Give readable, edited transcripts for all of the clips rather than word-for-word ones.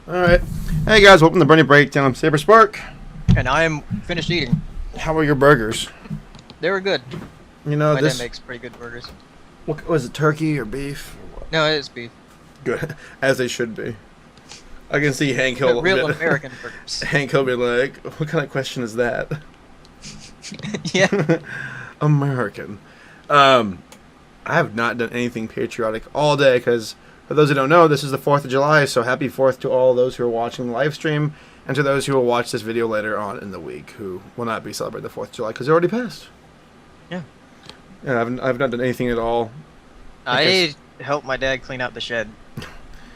Alright. Hey guys, welcome to Brony Breakdown. I'm Saberspark. And I am finished eating. How are your burgers? They were good. You know, My this... dad makes pretty good burgers. What was it, turkey or beef? Or what? No, it is beef. Good. As they should be. I can see Hank Hill... Real American burgers. Hank Hill be like, what kind of question is that? Yeah. American. I have not done anything patriotic all day because, for those who don't know, this is the 4th of July, so happy 4th to all those who are watching the live stream, and to those who will watch this video later on in the week who will not be celebrating the 4th of July because it already passed. Yeah. Yeah, I've not done anything at all. I helped my dad clean out the shed,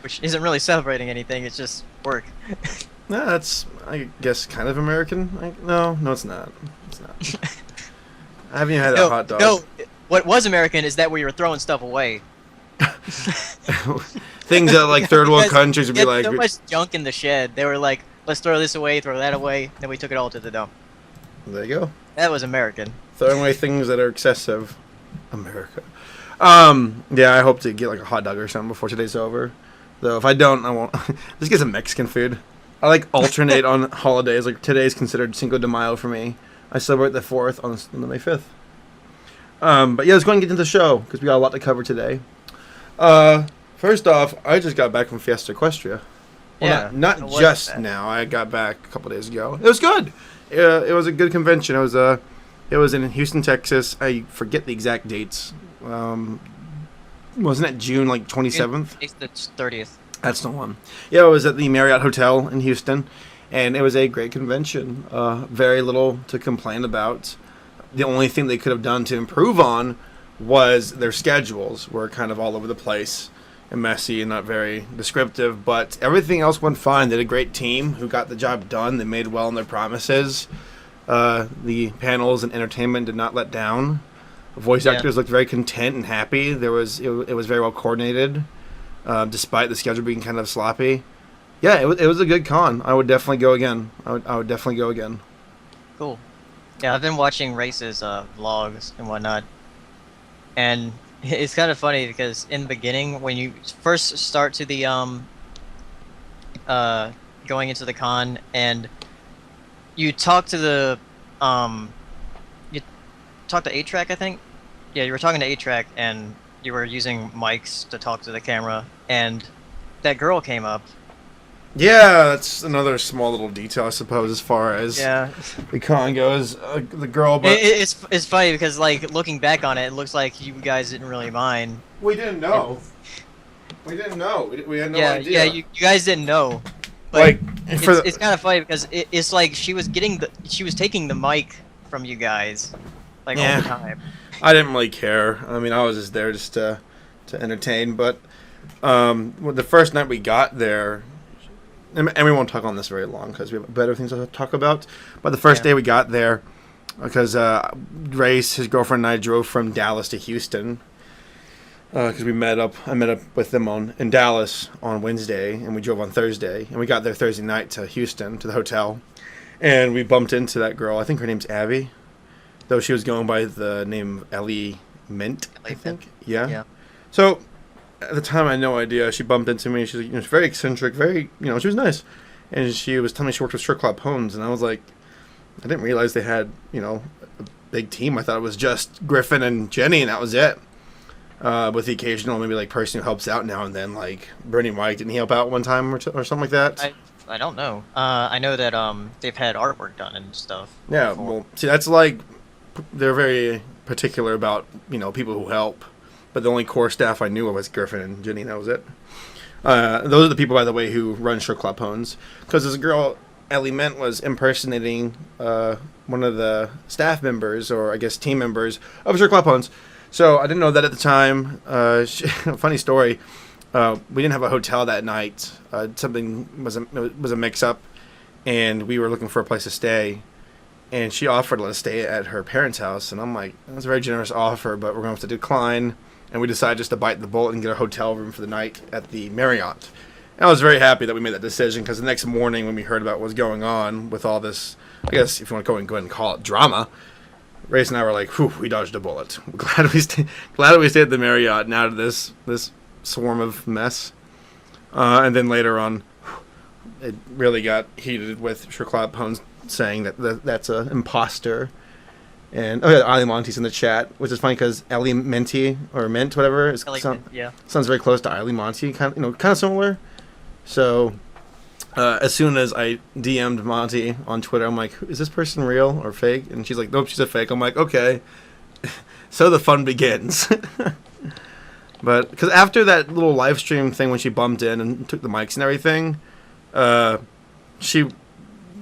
which isn't really celebrating anything, it's just work. Nah, that's, I guess, kind of American. No, it's not. It's not. I haven't even had a hot dog. No, what was American is that we were throwing stuff away. Things that, like, third world countries would be like... so much junk in the shed. They were like, let's throw this away, throw that away, then we took it all to the dump. There you go. That was American. Throwing away things that are excessive. America. Yeah, I hope to get like a hot dog or something before today's over. Though if I don't, I won't. Just get some Mexican food. I like alternate on holidays. Like today's considered Cinco de Mayo for me. I celebrate the 4th on the May 5th. But yeah, let's go and get into the show because we got a lot to cover today. First off, I just got back from Fiesta Equestria. Well, Yeah. not just now. I got back a couple days ago. It was good. It was a good convention. It was in Houston, Texas. I forget the exact dates. Wasn't it June like 27th? It's the 30th. That's the one. Yeah, it was at the Marriott Hotel in Houston, and it was a great convention. Very little to complain about. The only thing they could have done to improve on was their schedules were kind of all over the place and messy and not very descriptive, but everything else went fine. They had a great team who got the job done. They made well on their promises. The panels and entertainment did not let down. Voice actors looked very content and happy. It was very well coordinated, despite the schedule being kind of sloppy. Yeah, it was a good con. I would definitely go again. I would definitely go again. Cool. Yeah, I've been watching races, vlogs and whatnot, and it's kind of funny because in the beginning, when you first start to the going into the con, and you talk to the you talk to 8-Track, I think. Yeah, you were talking to 8-Track, and you were using mics to talk to the camera, and that girl came up. Yeah, that's another small little detail, I suppose, as far as Yeah. the con goes. The girl, but It's funny because, like, looking back on it, it looks like you guys didn't really mind. we didn't know. We didn't know. We had no Yeah, idea. yeah, you guys didn't know. But Like, it's kind of funny because it's like she was taking the mic from you guys, like all the time. I didn't really care. I mean, I was just there just to entertain. But the first night we got there, and we won't talk on this very long because we have better things to talk about. But the first day we got there, because Grace, his girlfriend, and I drove from Dallas to Houston because I met up with them in Dallas on Wednesday, and we drove on Thursday, and we got there Thursday night to Houston to the hotel, and we bumped into that girl. I think her name's Abby, though she was going by the name Ellie Mint, I think. Yeah. So at the time, I had no idea. She bumped into me. She's very eccentric, very, she was nice, and she was telling me she worked with Strip Club Homes, and I was like, I didn't realize they had a big team. I thought it was just Griffin and Jenny, and that was it. With the occasional maybe like person who helps out now and then, like Bernie Mike, didn't he help out one time or something like that? I don't know. I know that they've had artwork done and stuff. Yeah, before. well, see, that's like they're very particular about people who help, but the only core staff I knew of was Griffin and Jenny. That was it. Those are the people, by the way, who run Strip Club Homes, because this girl Ellie Mint was impersonating one of the staff members, or I guess team members of Strip Club Homes. So I didn't know that at the time. Funny story. We didn't have a hotel that night. Something was a mix-up, and we were looking for a place to stay. And she offered to let us stay at her parents' house, and I'm like, that's a very generous offer, but we're going to have to decline. And we decided just to bite the bullet and get a hotel room for the night at the Marriott. And I was very happy that we made that decision, because the next morning when we heard about what was going on with all this, I guess if you want to go ahead and call it drama, Race and I were like, whew, we dodged a bullet. We're glad we stayed at the Marriott and out of this swarm of mess. And then later on, it really got heated with Sherclad Pons saying that's an imposter. And Ali Monty's in the chat, which is funny because Ali Menti or Mint, whatever, sounds very close to Ali Monty, kind of similar. So as soon as I DM'd Monty on Twitter, I'm like, is this person real or fake? And she's like, nope, she's a fake. I'm like, okay. So the fun begins. But because after that little live stream thing when she bumped in and took the mics and everything,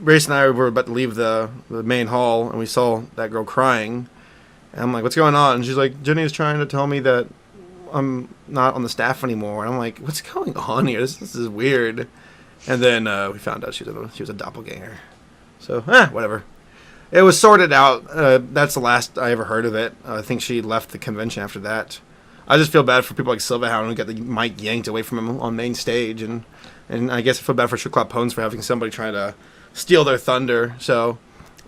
Race and I were about to leave the main hall, and we saw that girl crying. And I'm like, what's going on? And she's like, Jenny's trying to tell me that I'm not on the staff anymore. And I'm like, what's going on here? This is weird. And then we found out she was a doppelganger. So, whatever. It was sorted out. That's the last I ever heard of it. I think she left the convention after that. I just feel bad for people like Silverhound who got the mic yanked away from him on main stage. And I guess I feel bad for Sherclad Pons for having somebody trying to steal their thunder. So,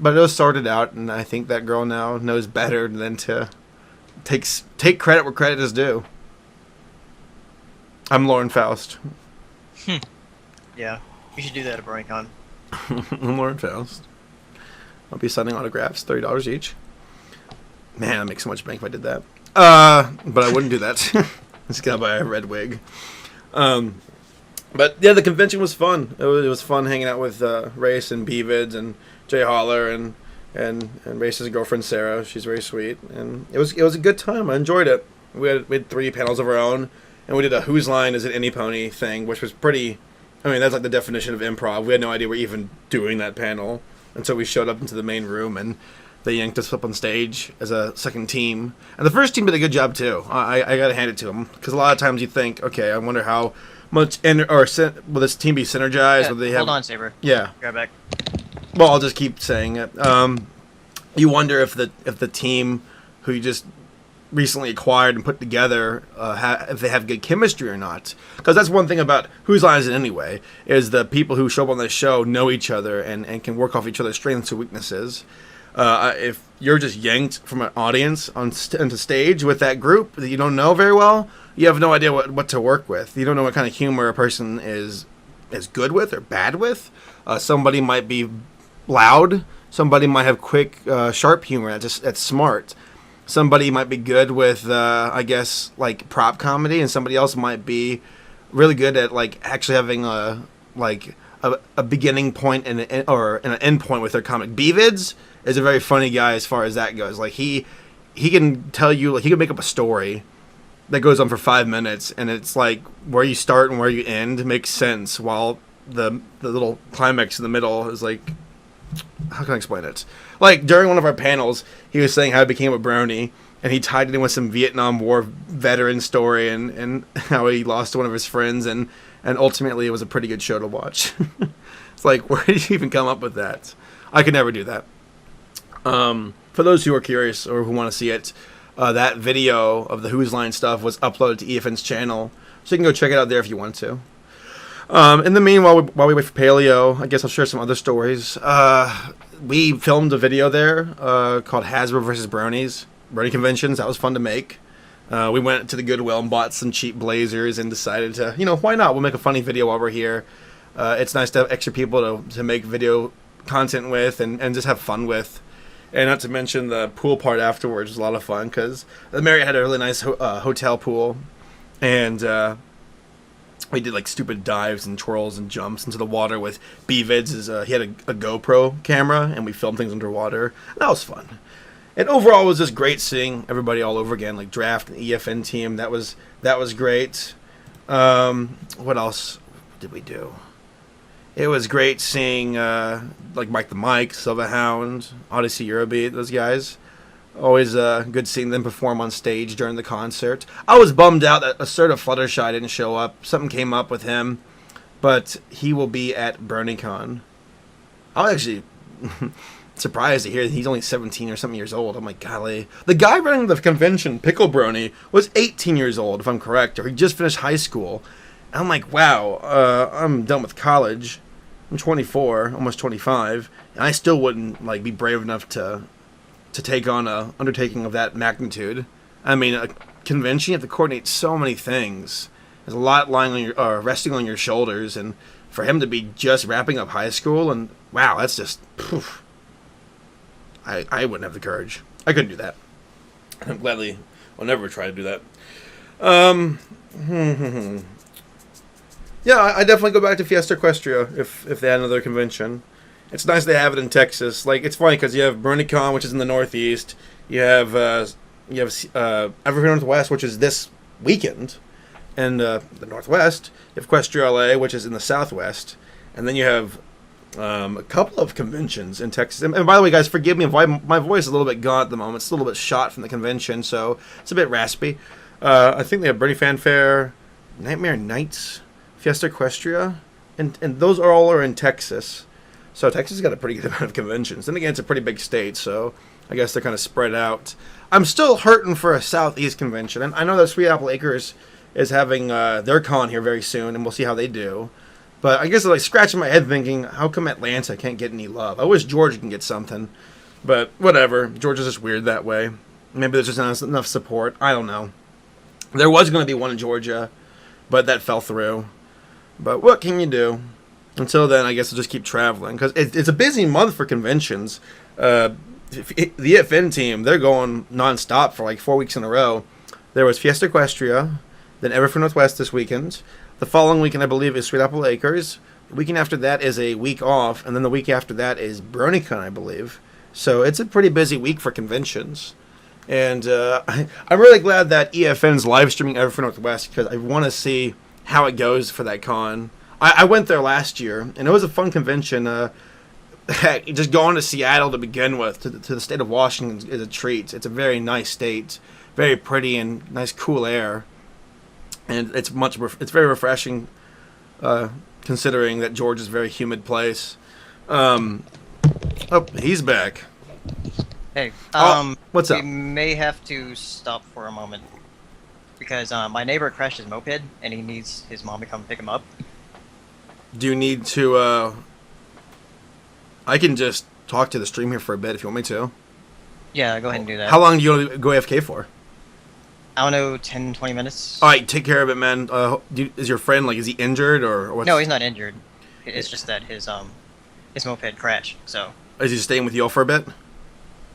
but it was sorted out, and I think that girl now knows better than to take credit where credit is due. I'm Lauren Faust. Yeah, you should do that at BronyCon. I'm Lauren Faust. I'll be signing autographs, $30 each. Man, I'd make so much bank if I did that. But I wouldn't do that. Just gotta buy a red wig. But yeah, the convention was fun. It was fun hanging out with Race and Beavids and Jay Holler and Race's girlfriend Sarah. She's very sweet, and it was a good time. I enjoyed it. We had 3 panels of our own, and we did a Whose Line Is It Any Pony thing, which was pretty. I mean, that's like the definition of improv. We had no idea we were even doing that panel until we showed up into the main room, and they yanked us up on stage as a second team. And the first team did a good job too. I gotta hand it to them, because a lot of times you think, okay, I wonder how much will this team be synergized? Will they have? Hold on, Saber. Yeah. Grab back. Well, I'll just keep saying it. You wonder if the team who you just recently acquired and put together, if they have good chemistry or not. Because that's one thing about Whose Line Is It Anyway, is the people who show up on this show know each other and can work off each other's strengths and weaknesses. If you're just yanked from an audience onto stage with that group that you don't know very well, you have no idea what to work with. You don't know what kind of humor a person is good with or bad with. Somebody might be loud. Somebody might have quick, sharp humor that's smart. Somebody might be good with, I guess, like prop comedy, and somebody else might be really good at like actually having a beginning point and an end point with their comic. Beavids is a very funny guy as far as that goes. Like he can tell you, like he can make up a story that goes on for 5 minutes, and it's like where you start and where you end makes sense, while the little climax in the middle is like, how can I explain it? Like during one of our panels, he was saying how he became a Brony, and he tied it in with some Vietnam War veteran story and how he lost one of his friends, and ultimately it was a pretty good show to watch. It's like, where did you even come up with that? I could never do that. For those who are curious or who want to see it, that video of the Whose Line stuff was uploaded to EFN's channel, so you can go check it out there if you want to. In the meanwhile, while we wait for Paleo, I guess I'll share some other stories. We filmed a video there called Hasbro vs. Bronies, Brony Conventions. That was fun to make. We went to the Goodwill and bought some cheap blazers and decided to, why not? We'll make a funny video while we're here. It's nice to have extra people to make video content with and just have fun with. And not to mention the pool part afterwards was a lot of fun, because the Marriott had a really nice hotel pool, and we did like stupid dives and twirls and jumps into the water with Beavids. He had a GoPro camera, and we filmed things underwater. That was fun. And overall, it was just great seeing everybody all over again, like Draft and EFN team. That was great. What else did we do? It was great seeing like Mike the Mike, Silverhound, Odyssey Eurobeat, those guys. Always good seeing them perform on stage during the concert. I was bummed out that Assertive Fluttershy didn't show up. Something came up with him, but he will be at BronyCon. I was actually surprised to hear that he's only 17 or something years old. I'm like, golly. The guy running the convention, Pickle Brony, was 18 years old, if I'm correct, or he just finished high school. And I'm like, wow, I'm done with college. I'm 24, almost 25, and I still wouldn't like be brave enough to take on a undertaking of that magnitude. I mean, a convention, you have to coordinate so many things. There's a lot lying on your resting on your shoulders, and for him to be just wrapping up high school, and wow, that's just, poof. I wouldn't have the courage. I couldn't do that. I'm gladly, I'll never try to do that. Yeah, I definitely go back to Fiesta Equestria if they had another convention. It's nice they have it in Texas. Like, it's funny because you have BronyCon, which is in the Northeast. You have Evergreen Northwest, which is this weekend, in the Northwest. You have Equestria LA, which is in the Southwest, and then you have a couple of conventions in Texas. And by the way, guys, forgive me if my voice is a little bit gone at the moment. It's a little bit shot from the convention, so it's a bit raspy. I think they have Brony Fanfare, Nightmare Nights, Fiesta Equestria, and those all are in Texas. So Texas has got a pretty good amount of conventions. Then again, it's a pretty big state, so I guess they're kind of spread out. I'm still hurting for a Southeast convention, and I know that Sweet Apple Acres is having their con here very soon, and we'll see how they do. But I guess I'm like scratching my head thinking, how come Atlanta can't get any love? I wish Georgia can get something, but whatever. Georgia's just weird that way. Maybe there's just not enough support. I don't know. There was going to be one in Georgia, but that fell through. But what can you do? Until then, I guess I'll just keep traveling, because it's a busy month for conventions. The EFN team, they're going nonstop for like 4 weeks in a row. There was Fiesta Equestria, then Everfree Northwest this weekend. The following weekend, I believe, is Sweet Apple Acres. The weekend after that is a week off, and then the week after that is BronyCon, I believe. So it's a pretty busy week for conventions. And I'm really glad that EFN's live streaming Everfree Northwest, because I want to see how it goes for that con. I went there last year, and it was a fun convention. Just going to Seattle to begin with, to the state of Washington, is a treat. It's a very nice state, very pretty and nice cool air, and it's very refreshing, considering that Georgia's a very humid place. Oh, he's back. Hey, what's up? We may have to stop for a moment because my neighbor crashed his moped, and he needs his mom to come pick him up. Do you need to, I can just talk to the stream here for a bit if you want me to. Yeah, go ahead and do that. How long do you want to go AFK for? I don't know, 10, 20 minutes. Alright, take care of it, man. Is your friend, like, is he injured, or what's... No, he's not injured. It's just that his moped crashed, so... Is he staying with you all for a bit?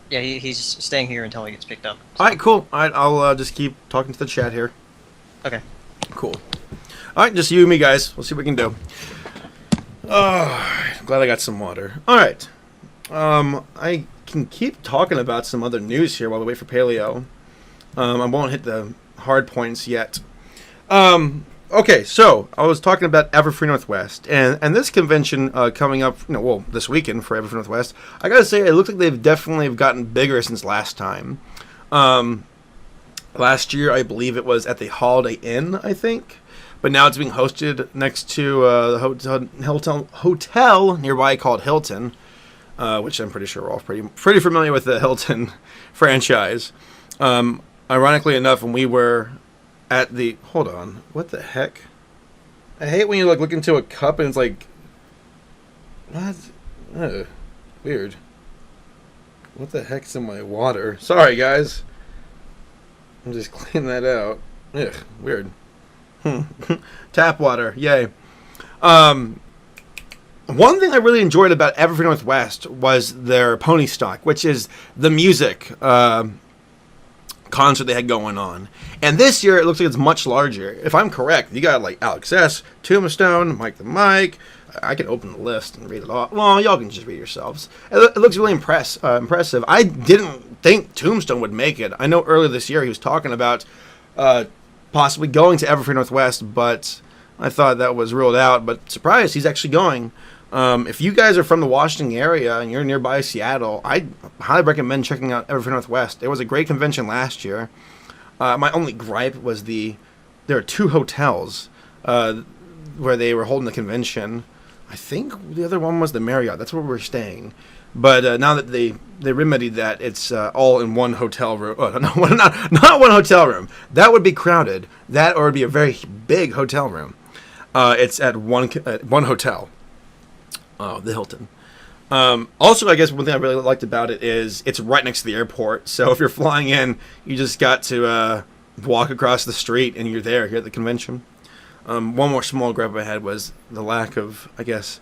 Yeah, he's staying here until he gets picked up. So. Alright, cool. Alright, I'll just keep talking to the chat here. Okay. Cool. Alright, just you and me, guys. We'll see what we can do. Oh, I'm glad I got some water. Alright. I can keep talking about some other news here while we wait for Paleo. I won't hit the hard points yet. Okay, so I was talking about Everfree Northwest, and this convention coming up, this weekend for Everfree Northwest. I gotta say, it looks like they've definitely gotten bigger since last time. Last year, I believe it was at the Holiday Inn, I think, but now it's being hosted next to the hotel nearby called Hilton, which I'm pretty sure we're all pretty familiar with the Hilton franchise. Ironically enough, when we were at the... Hold on. What the heck? I hate when you look into a cup and it's like... What? Weird. What the heck's in my water? Sorry, guys. I'm just cleaning that out. Ugh, weird. Tap water. Yay. One thing I really enjoyed about Everfree Northwest was their pony stock, which is the music concert they had going on. And this year, it looks like it's much larger. If I'm correct, you got like Alex S., Tombstone, Mike the Mike. I can open the list and read it all. Well, y'all can just read yourselves. It looks really impressive. I didn't think Tombstone would make it. I know earlier this year he was talking about possibly going to Everfree Northwest, but I thought that was ruled out. But surprise, he's actually going. If you guys are from the Washington area and you're nearby Seattle, I highly recommend checking out Everfree Northwest. It was a great convention last year. My only gripe was there are two hotels where they were holding the convention. I think the other one was the Marriott. That's where we were staying. But now that they remedied that, it's all in one hotel room. Oh, no, not one hotel room. That would be crowded. That or it would be a very big hotel room. It's at one hotel. Oh, the Hilton. Also, I guess one thing I really liked about it is it's right next to the airport. So if you're flying in, you just got to walk across the street and you're there. You're at the convention. One more small gripe I had was the lack of, I guess,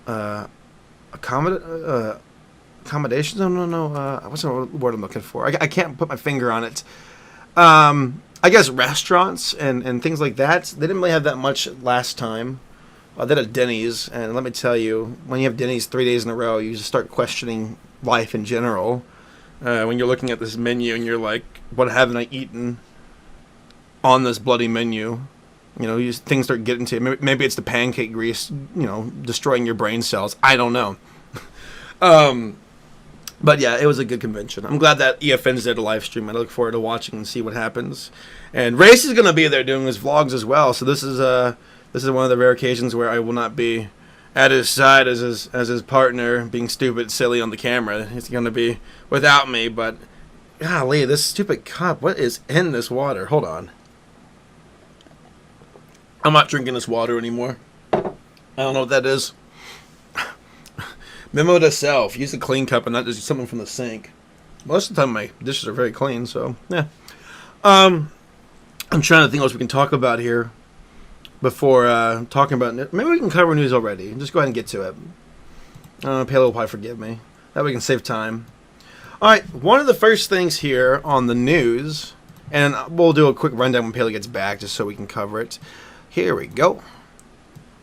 accommodations. No. What's the word I'm looking for? I can't put my finger on it. I guess restaurants and things like that. They didn't really have that much last time. They had Denny's, and let me tell you, when you have Denny's 3 days in a row, you just start questioning life in general. When you're looking at this menu and you're like, what haven't I eaten on this bloody menu? You know, things start getting to you. Maybe it's the pancake grease, you know, destroying your brain cells. I don't know. But yeah, it was a good convention. I'm glad that EFN's there to live stream. I look forward to watching and see what happens. And Race is going to be there doing his vlogs as well. So this is one of the rare occasions where I will not be at his side as his partner, being stupid, silly on the camera. He's going to be without me. But golly, this stupid cup. What is in this water? Hold on. I'm not drinking this water anymore. I don't know what that is. Memo to self: use a clean cup and not just something from the sink. Most of the time, my dishes are very clean, so yeah. I'm trying to think what else we can talk about here before talking about it. Maybe we can cover news already. Just go ahead and get to it. Paleo will probably forgive me. That way we can save time. All right, one of the first things here on the news, and we'll do a quick rundown when Paleo gets back, just so we can cover it. Here we go.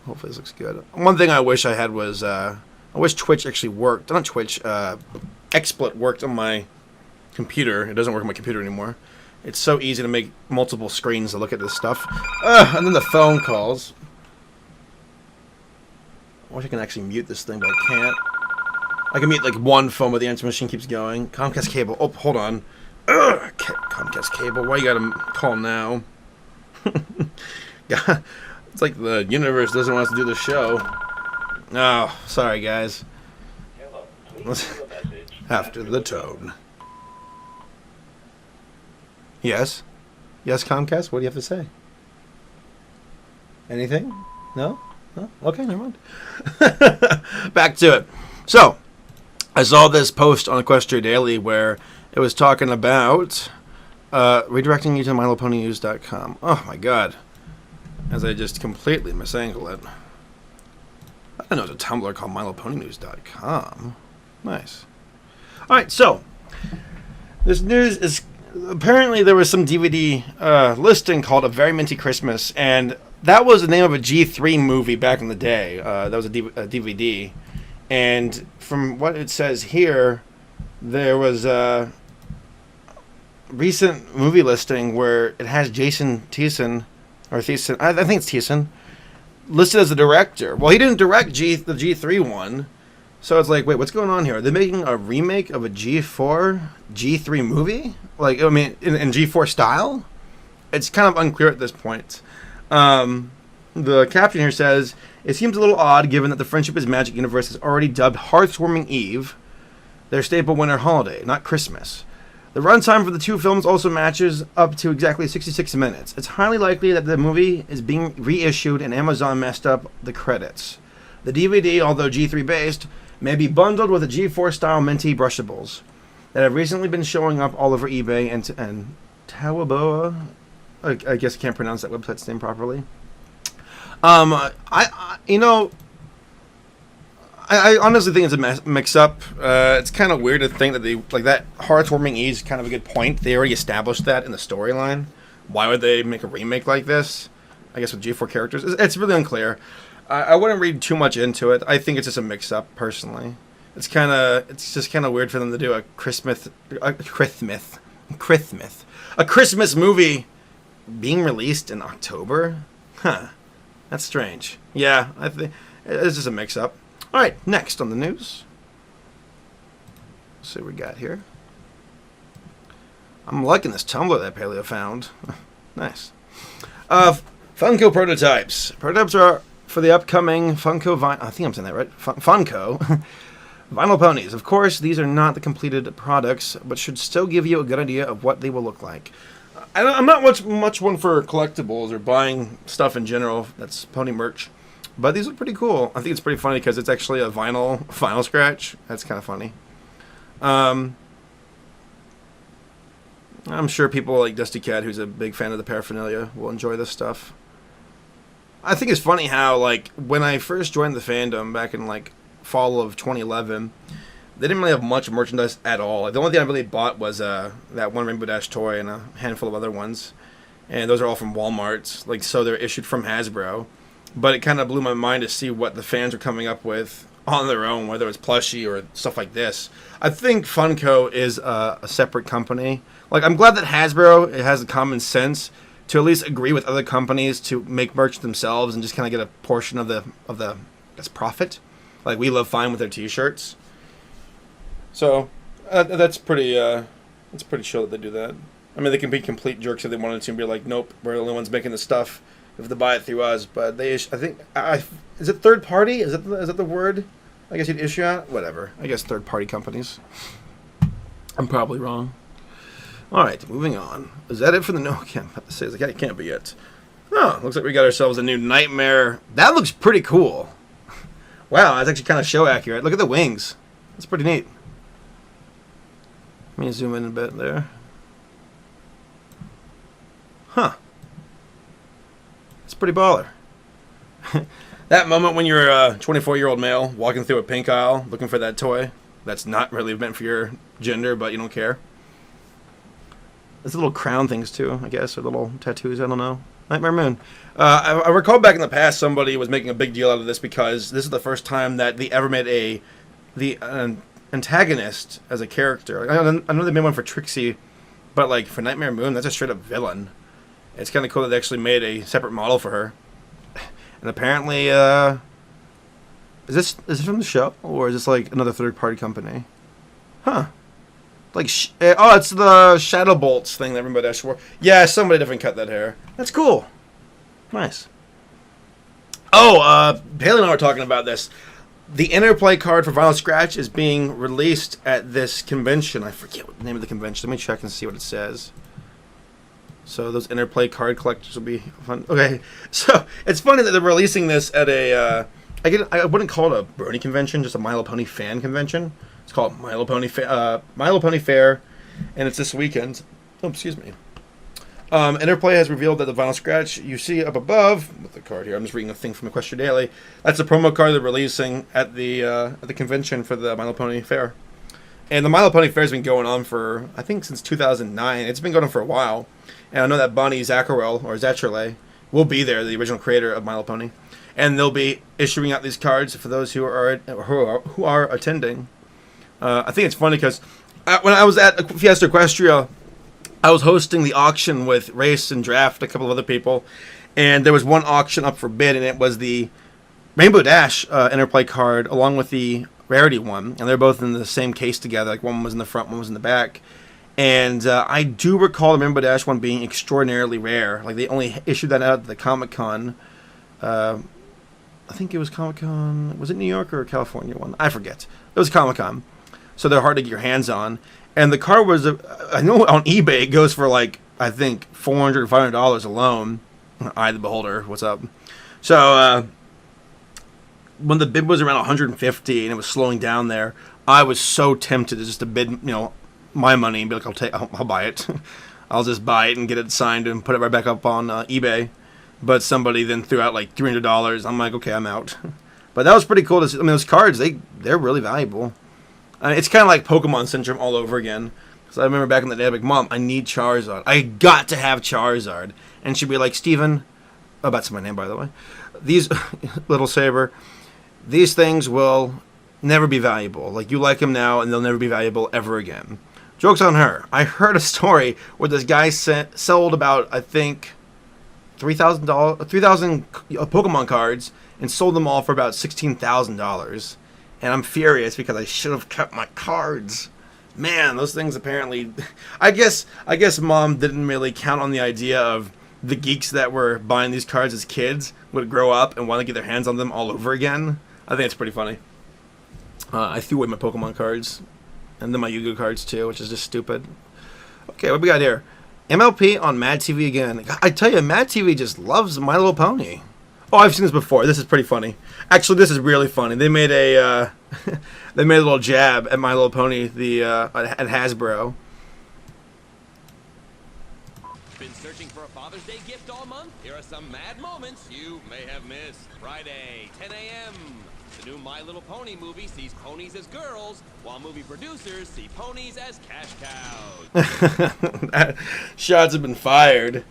Hopefully this looks good. One thing I wish I had was. I wish Twitch actually worked. Not Twitch. XSplit worked on my computer. It doesn't work on my computer anymore. It's so easy to make multiple screens to look at this stuff. And then the phone calls. I wish I can actually mute this thing, but I can't. I can mute like one phone, but the answer machine keeps going. Comcast cable. Oh, hold on. Comcast cable. Why you gotta call now? It's like the universe doesn't want us to do the show. Oh, sorry guys. After the tone. Yes? Yes, Comcast? What do you have to say? Anything? No? No? Okay, never mind. Back to it. So, I saw this post on Equestria Daily where it was talking about redirecting you to MyLoPonyNews.com. Oh my god. As I just completely misangle it. I know there's a Tumblr called MyLoPonyNews.com. Nice. Alright, so this news is apparently there was some DVD listing called A Very Minty Christmas, and that was the name of a G3 movie back in the day. That was a DVD. And from what it says here, there was a recent movie listing where it has Jason Thiessen, or Thiessen, I think it's Thiessen, listed as a director. Well, he didn't direct the G3 one, so it's like, wait, what's going on here? Are they making a remake of a G3 movie? Like, I mean, in G4 style? It's kind of unclear at this point. The caption here says, it seems a little odd given that the Friendship is Magic universe has already dubbed Hearthwarming Eve their staple winter holiday, not Christmas. The runtime for the two films also matches up to exactly 66 minutes. It's highly likely that the movie is being reissued and Amazon messed up the credits. The DVD, although G3 based, may be bundled with the G4 style minty brushables that have recently been showing up all over eBay and Tawaboa. I guess I can't pronounce that website's name properly. I honestly think it's a mix-up. It's kind of weird to think that they like that. Heartwarming Eve is kind of a good point. They already established that in the storyline. Why would they make a remake like this? I guess with G4 characters, it's really unclear. I wouldn't read too much into it. I think it's just a mix-up, personally. It's just kind of weird for them to do a Christmas movie being released in October. Huh? That's strange. Yeah, I think it's just a mix-up. All right, next on the news. Let's see what we got here. I'm liking this Tumblr that Paleo found. Nice. Funko prototypes. Prototypes are for the upcoming Funko I think I'm saying that right. Funko vinyl ponies. Of course, these are not the completed products, but should still give you a good idea of what they will look like. I'm not much one for collectibles or buying stuff in general. That's pony merch. But these look pretty cool. I think it's pretty funny because it's actually a vinyl scratch. That's kind of funny. I'm sure people like Dusty Cat, who's a big fan of the paraphernalia, will enjoy this stuff. I think it's funny how, like, when I first joined the fandom back in, like, fall of 2011, they didn't really have much merchandise at all. Like, the only thing I really bought was that one Rainbow Dash toy and a handful of other ones. And those are all from Walmart. Like, so they're issued from Hasbro. But it kind of blew my mind to see what the fans are coming up with on their own, whether it's plushie or stuff like this. I think Funko is a separate company. Like, I'm glad that Hasbro has the common sense to at least agree with other companies to make merch themselves and just kind of get a portion of the that's profit. Like, We Love Fine with their T-shirts. So that's pretty chill that they do that. I mean, they can be complete jerks if they wanted to and be like, nope, we're the only ones making the stuff if they buy it through us. But they I think is it third party? Is that the word? I guess you'd issue out whatever. I guess third party companies. I'm probably wrong. All right, moving on. Is that it for the no? Can't say it can't be it. Oh, looks like we got ourselves a new Nightmare. That looks pretty cool. Wow, that's actually kind of show accurate. Look at the wings. That's pretty neat. Let me zoom in a bit there. Huh. It's pretty baller. That moment when you're a 24-year-old male walking through a pink aisle looking for that toy that's not really meant for your gender, but you don't care. There's little crown things too, I guess, or little tattoos, I don't know. Nightmare Moon. I recall back in the past somebody was making a big deal out of this because this is the first time that they ever made the antagonist as a character. I know they made one for Trixie, but like for Nightmare Moon, that's a straight up villain. It's kind of cool that they actually made a separate model for her. And apparently, is this from the show or is this like another third party company? Huh. Like, it's the Shadow Bolts thing that Rainbow Dash wore. Yeah, somebody different cut that hair. That's cool. Nice. Oh, Paley and I were talking about this. The interplay card for Vinyl Scratch is being released at this convention. I forget what the name of the convention. Let me check and see what it says. So those interplay card collectors will be fun. Okay, so it's funny that they're releasing this at a, I wouldn't call it a Brony convention, just a My Little Pony fan convention. It's called My Little Pony Fair, and it's this weekend. Oh, excuse me. Interplay has revealed that the Vinyl Scratch you see up above with the card here. I'm just reading a thing from Equestria Daily. That's a promo card they're releasing at the convention for the My Little Pony Fair. And the My Little Pony Fair has been going on for, I think, since 2009. It's been going on for a while. And I know that Bonnie Zacharle will be there, the original creator of My Little Pony. And they'll be issuing out these cards for those who are attending. I think it's funny because when I was at Fiesta Equestria, I was hosting the auction with Race and Draft, a couple of other people, and there was one auction up for bid, and it was the Rainbow Dash interplay card along with the Rarity one, and they're both in the same case together. Like one was in the front, one was in the back, and I do recall the Rainbow Dash one being extraordinarily rare. Like they only issued that out at the Comic-Con. I think it was Comic-Con. Was it New York or California one? I forget. It was Comic-Con. So they're hard to get your hands on. And the car was, I know on eBay it goes for like, I think $400 or $500 alone. I, the beholder, what's up? So when the bid was around 150 and it was slowing down there, I was so tempted to just to bid, my money and be like, I'll buy it. I'll just buy it and get it signed and put it right back up on eBay. But somebody then threw out like $300. I'm like, okay, I'm out. But that was pretty cool to see. I mean, those cards, they're really valuable. It's kind of like Pokemon syndrome all over again. Because I remember back in the day, I'm like, Mom, I need Charizard. I got to have Charizard. And she'd be like, Steven, oh, that's my name, by the way. These, Little Saber, these things will never be valuable. Like, you like them now, and they'll never be valuable ever again. Joke's on her. I heard a story where this guy sold about, I think, 3,000 Pokemon cards and sold them all for about $16,000. And I'm furious because I should have kept my cards. Man, those things apparently... I guess Mom didn't really count on the idea of the geeks that were buying these cards as kids would grow up and want to get their hands on them all over again. I think it's pretty funny. I threw away my Pokemon cards. And then my Yu-Gi-Oh cards too, which is just stupid. Okay, what we got here? MLP on Mad TV again. I tell you, Mad TV just loves My Little Pony. Oh, I've seen this before. This is pretty funny. Actually, this is really funny. They made a little jab at My Little Pony at Hasbro. Been searching for a Father's Day gift all month? Here are some mad moments you may have missed. Friday, 10 a.m. The new My Little Pony movie sees ponies as girls, while movie producers see ponies as cash cows. Shots have been fired.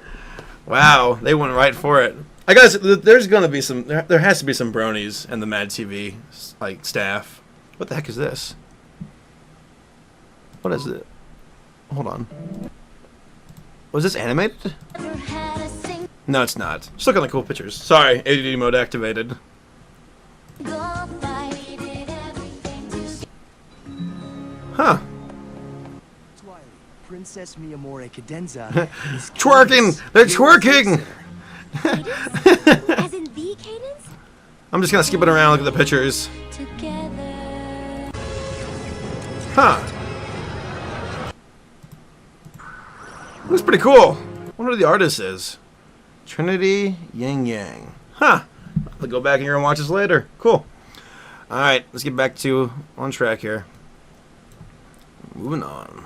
Wow, they went right for it. I guess there's gonna be some. There has to be some bronies in the Mad TV like staff. What the heck is this? What is it? Hold on. Was this animated? No, it's not. Just look at the cool pictures. Sorry, ADD mode activated. Huh. Princess Mia More Cadenza is Twerking! They're twerking! As in the cadence? I'm just gonna skip it around, look at the pictures. Together. Huh. Looks pretty cool. I wonder who the artist is. Trinity Yang Yang. Huh. I'll go back in here and watch this later. Cool. Alright, let's get back to on track here. Moving on.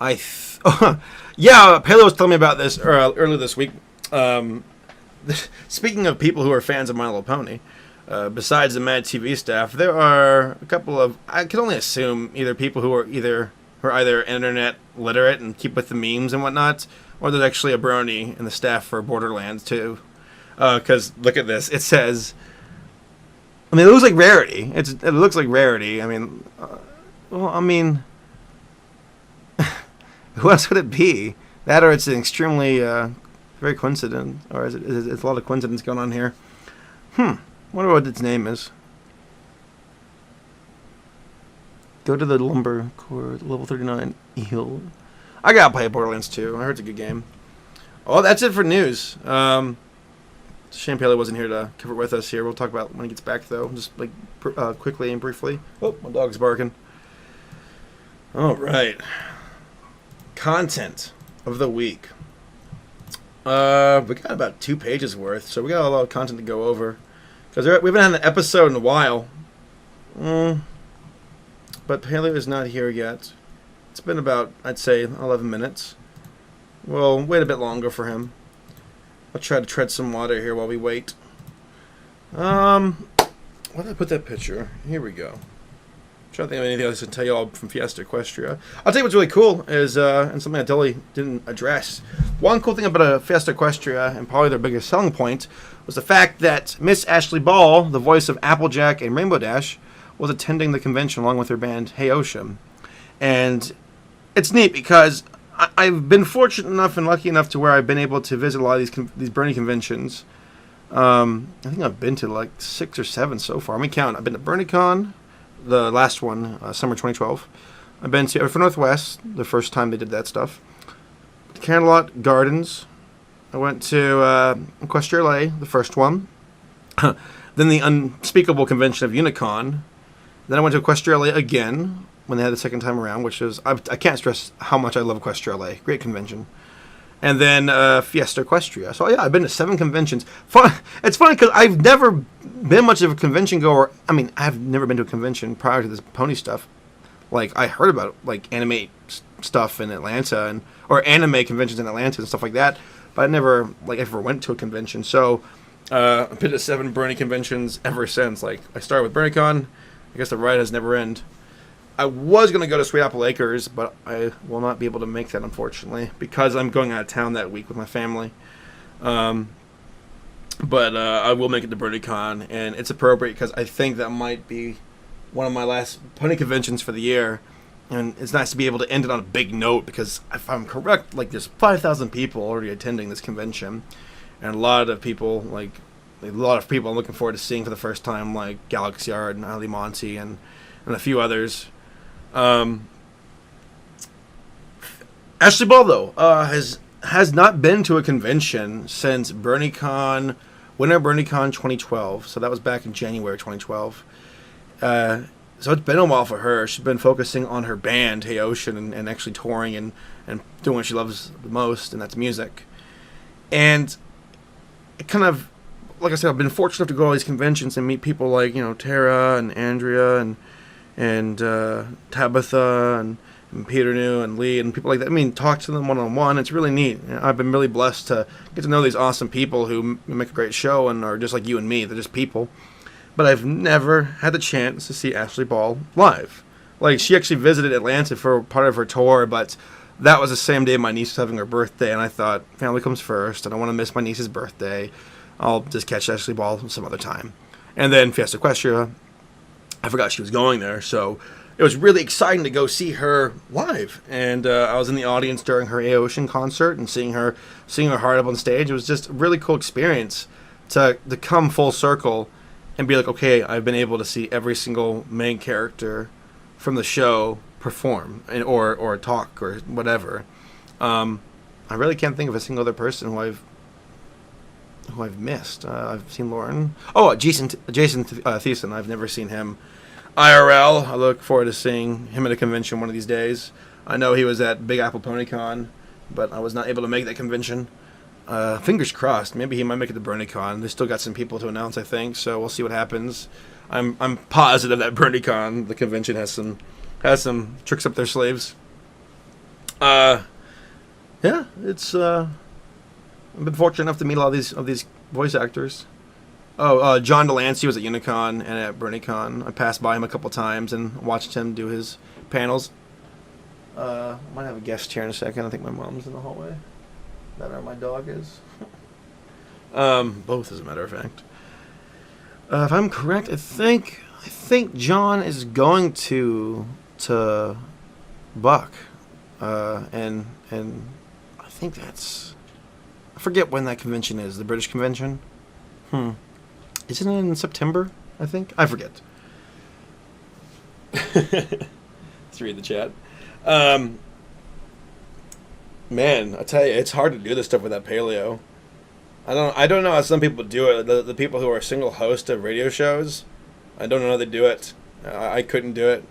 Yeah, Paleo was telling me about this earlier this week. Speaking of people who are fans of My Little Pony, besides the Mad TV staff, there are a couple of, I can only assume, either people who are either internet literate and keep with the memes and whatnot, or there's actually a brony in the staff for Borderlands too. Because look at this, it says, I mean, it looks like Rarity. It looks like Rarity. I mean, who else would it be? That, or it's an extremely very coincident, or is it's a lot of coincidence going on here. Wonder what its name is. Go to the Lumber Core, level 39, heal. I gotta play Borderlands 2. I heard it's a good game. Oh, that's it for news. Shane Paley wasn't here to cover it with us here. We'll talk about it when he gets back, though. Just like quickly and briefly. Oh, my dog's barking. All right. Content of the week. We got about 2 pages worth, so we got a lot of content to go over. Because we haven't had an episode in a while. But Paleo is not here yet. It's been about, I'd say, 11 minutes. We'll wait a bit longer for him. I'll try to tread some water here while we wait. Where did I put that picture? Here we go. I'm trying to think of anything else to tell you all from Fiesta Equestria. I'll tell you what's really cool is, and something I totally didn't address. One cool thing about Fiesta Equestria, and probably their biggest selling point, was the fact that Miss Ashley Ball, the voice of Applejack and Rainbow Dash, was attending the convention along with her band Hey Ocean. And it's neat because I've been fortunate enough and lucky enough to where I've been able to visit a lot of these Brony conventions. I think I've been to like 6 or 7 so far. Let me count. I've been to BronyCon, the last one, summer 2012. I've been to for Northwest, the first time they did that stuff. Candlelight Gardens. I went to Equestria LA, the first one. Then the unspeakable convention of Unicon. Then I went to Equestria LA again when they had the second time around, which is, I can't stress how much I love Equestria LA. Great convention. And then Fiesta Equestria. So yeah, I've been to 7 conventions. It's funny because I've never been much of a convention goer. I mean, I've never been to a convention prior to this pony stuff. Like, I heard about like anime stuff in Atlanta or anime conventions in Atlanta and stuff like that, but I never ever went to a convention. So I've been to 7 Brony conventions ever since. Like, I started with BronyCon. I guess the ride has never ended. I was going to go to Sweet Apple Acres, but I will not be able to make that, unfortunately, because I'm going out of town that week with my family. But I will make it to BronyCon, and it's appropriate because I think that might be one of my last pony conventions for the year. And it's nice to be able to end it on a big note because, if I'm correct, like there's 5,000 people already attending this convention, and a lot of people I'm looking forward to seeing for the first time, like Galaxy Art and Ali Monty and a few others. Ashley Ball, though, has not been to a convention since BronyCon, Winter BronyCon 2012. So that was back in January 2012. So it's been a while for her. She's been focusing on her band, Hey Ocean, and actually touring and doing what she loves the most, and that's music. And it kind of, like I said, I've been fortunate enough to go to all these conventions and meet people like, Tara and Andrea and Tabitha and Peter New and Lee and people like that. I mean, talk to them one-on-one. It's really neat. I've been really blessed to get to know these awesome people who make a great show and are just like you and me. They're just people. But I've never had the chance to see Ashley Ball live. Like, she actually visited Atlanta for part of her tour, but that was the same day my niece was having her birthday, and I thought, family comes first. I don't want to miss my niece's birthday. I'll just catch Ashley Ball some other time. And then Fiesta Equestria, I forgot she was going there, so it was really exciting to go see her live. And I was in the audience during her Ocean concert and seeing her heart up on stage. It was just a really cool experience to come full circle and be like, okay, I've been able to see every single main character from the show perform or talk or whatever. I really can't think of a single other person who I've missed. I've seen Lauren. Oh, Jason Thiessen. I've never seen him IRL. I look forward to seeing him at a convention one of these days. I know he was at Big Apple PonyCon, but I was not able to make that convention. Fingers crossed. Maybe he might make it to BronyCon. They still got some people to announce, I think, so we'll see what happens. I'm positive that BronyCon, the convention, has some tricks up their sleeves. Yeah, it's I've been fortunate enough to meet a lot of these voice actors. Oh, John Delancey was at Unicon and at BronyCon. I passed by him a couple times and watched him do his panels. Might have a guest here in a second. I think my mom's in the hallway. That or my dog is. Both, as a matter of fact. If I'm correct, I think John is going to Buck, and I think that's, I forget when that convention is. The British convention. Isn't it in September? I think I forget. Let's read the chat. Man, I tell you, it's hard to do this stuff with that paleo. I don't know how some people do it. The people who are single host of radio shows, I don't know how they do it. I couldn't do it.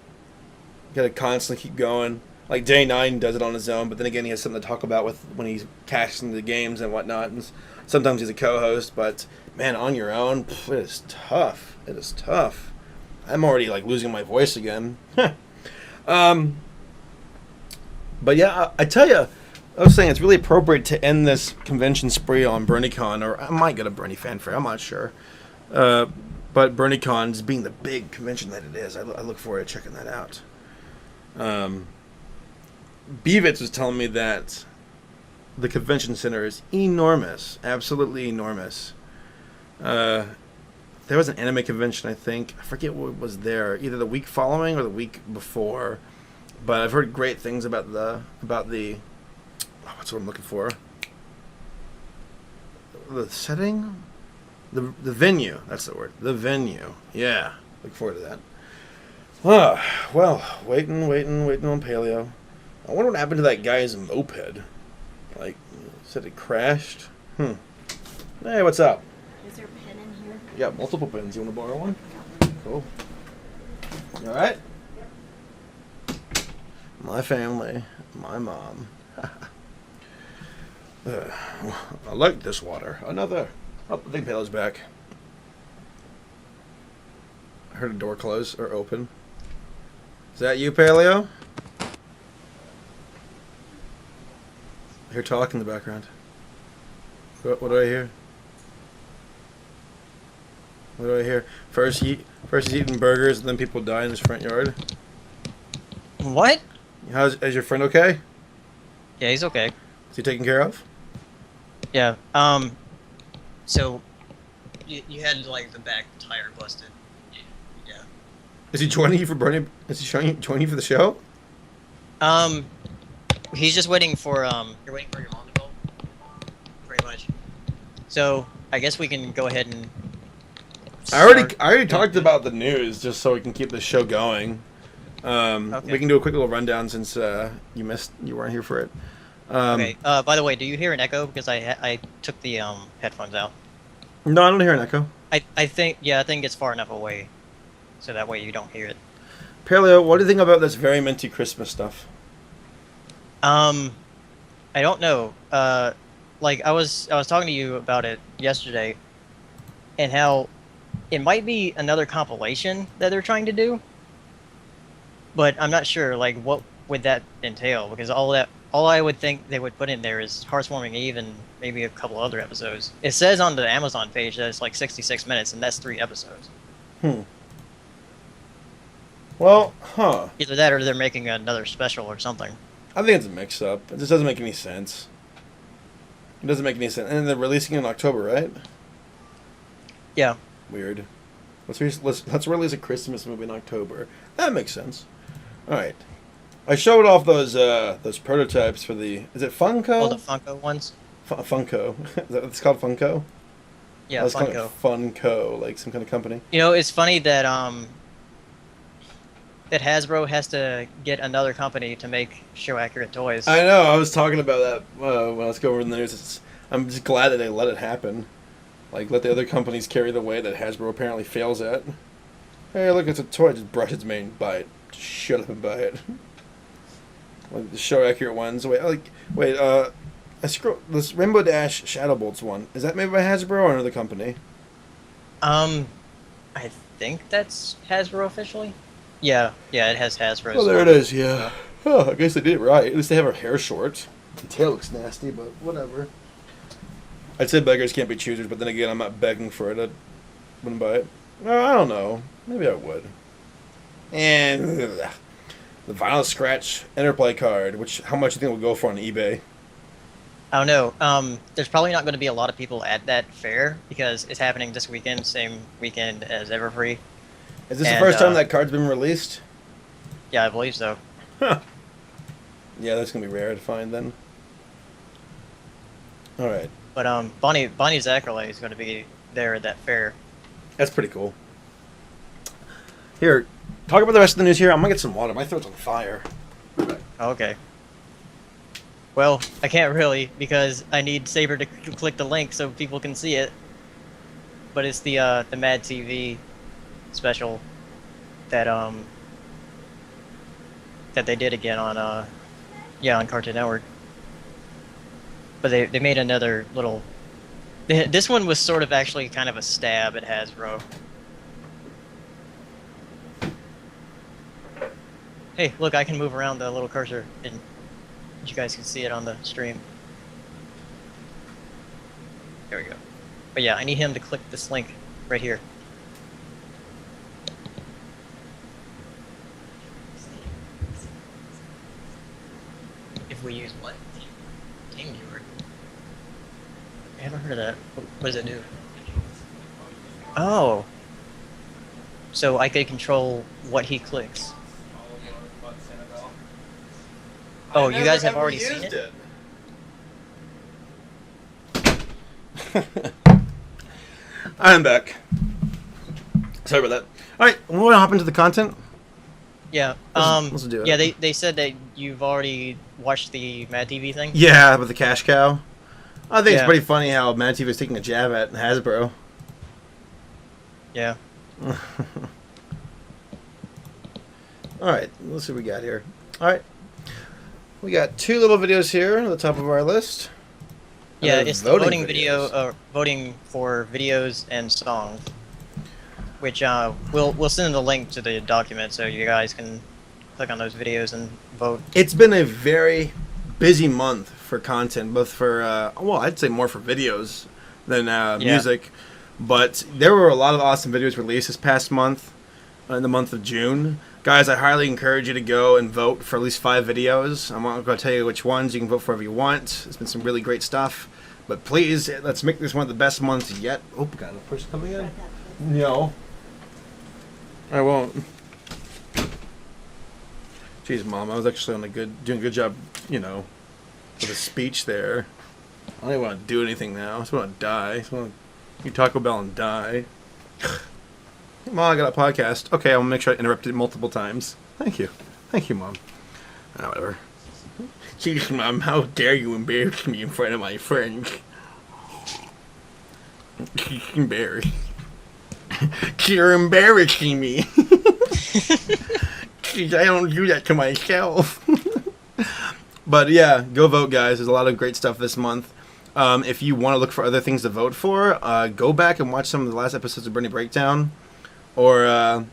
You gotta constantly keep going. Like Day 9 does it on his own, but then again he has something to talk about with when he's casting the games and whatnot. And sometimes he's a co-host, but man, on your own, it is tough. It is tough. I'm already like losing my voice again. But yeah, I tell you, I was saying it's really appropriate to end this convention spree on BronyCon, or I might get a Brony fan fair, I'm not sure. But BronyCon being the big convention that it is, I look forward to checking that out. Beavitz was telling me that the convention center is enormous, absolutely enormous. There was an anime convention, I think. I forget what was there, either the week following or the week before. But I've heard great things about the what's what I'm looking for? The setting? The venue. That's the word. The venue. Yeah. Look forward to that. Well, waiting on Paleo. I wonder what happened to that guy's moped. Like, said it crashed. Hey, what's up? Is there a pen in here? Yeah, multiple pens. You want to borrow one? Cool. You alright? My family. My mom. I like this water. Another. Oh, I think Paleo's back. I heard a door close or open. Is that you, Paleo? I hear talk in the background. What do I hear? What do I hear? First he's eating burgers, and then people die in his front yard. What? Is your friend okay? Yeah, he's okay. Is he taken care of? Yeah. So you had like the back tire busted. Yeah. Is he joining you for Brony? Is he joining you for the show? He's just waiting for you're waiting for your mom to call. Pretty much. So I guess we can go ahead and. I already talked about the news just so we can keep the show going. Okay. We can do a quick little rundown since you weren't here for it. Okay. By the way, do you hear an echo? Because I took the headphones out. No, I don't hear an echo. I think it's far enough away, so that way you don't hear it. Paleo, what do you think about this very minty Christmas stuff? I don't know. Like I was talking to you about it yesterday, and how it might be another compilation that they're trying to do, but I'm not sure. Like would that entail? Because all I would think they would put in there is Hearthwarming Eve and maybe a couple other episodes. It says on the Amazon page that it's like 66 minutes, and that's 3 episodes. Well, huh. Either that or they're making another special or something. I think it's a mix-up. It just doesn't make any sense. It doesn't make any sense. And they're releasing it in October, right? Yeah. Weird. Let's release a Christmas movie in October. That makes sense. All right. I showed off those prototypes for the. Is it Funko? All the Funko ones. Funko. Is that what it's called? Funko. Yeah, Funko. Funko, like some kind of company. You know, it's funny that that Hasbro has to get another company to make show-accurate toys. I know. I was talking about that when I was going over the news. I'm just glad that they let it happen. Like, let the other companies carry the weight that Hasbro apparently fails at. Hey, look, it's a toy. Just brush its mane, buy it. Just shut up and buy it. Like the show-accurate ones. Wait. I scroll. This Rainbow Dash Shadow Bolts one. Is that made by Hasbro or another company? I think that's Hasbro officially. Yeah, it has Hasbro. Oh, there it is. Yeah. Oh, I guess they did it right. At least they have her hair short. The tail looks nasty, but whatever. I'd say beggars can't be choosers, but then again, I'm not begging for it. I wouldn't buy it. I don't know. Maybe I would. And the Vinyl Scratch Interplay card, how much do you think will go for on eBay? I don't know. There's probably not going to be a lot of people at that fair because it's happening this weekend, same weekend as Everfree. Is this the first time that card's been released? Yeah, I believe so. Huh. Yeah, that's going to be rare to find then. All right. But Bonnie Zackerley is going to be there at that fair. That's pretty cool. Here, talk about the rest of the news here. I'm going to get some water. My throat's on fire. Okay. Well, I can't really because I need Saber to click the link so people can see it. But it's the Mad TV special that they did again on on Cartoon Network. But they made another little. This one was sort of actually kind of a stab at Hasbro. Hey, look! I can move around the little cursor, and you guys can see it on the stream. There we go. But yeah, I need him to click this link right here. If we use what? TeamViewer. I haven't heard of that. What does it do? Oh. So I could control what he clicks. Oh, you guys have already seen it? I'm back. Sorry about that. All right, we want to hop into the content. Yeah. Let's do it. Yeah, they said that you've already watched the Mad TV thing. Yeah, with the cash cow. I think it's Yeah. pretty funny how Mad TV is taking a jab at Hasbro. Yeah. All right, let's see what we got here. All right, we got 2 little videos here at the top of our list. And Yeah, they're it's the voting videos. video, voting for videos and songs. Which we'll send the link to the document so you guys can click on those videos and vote. It's been a very busy month for content, both for I'd say more for videos than music. But there were a lot of awesome videos released this past month, in the month of June. Guys, I highly encourage you to go and vote for at least 5 videos. I'm not going to tell you which ones. You can vote for whatever you want. There's been some really great stuff. But please, let's make this one of the best months yet. Oh, got a person coming in? No. I won't. Jeez, Mom, I was actually doing a good job, with a speech there. I don't even want to do anything now. I just want to die. I just want to eat Taco Bell and die. Mom, I got a podcast. Okay, I'll make sure I interrupt it multiple times. Thank you. Thank you, Mom. Whatever. Jeez, Mom, how dare you embarrass me in front of my friends? Embarrassed. You're embarrassing me. Jeez, I don't do that to myself. But yeah, go vote, guys. There's a lot of great stuff this month. If you want to look for other things to vote for, go back and watch some of the last episodes of Brony Breakdown. Or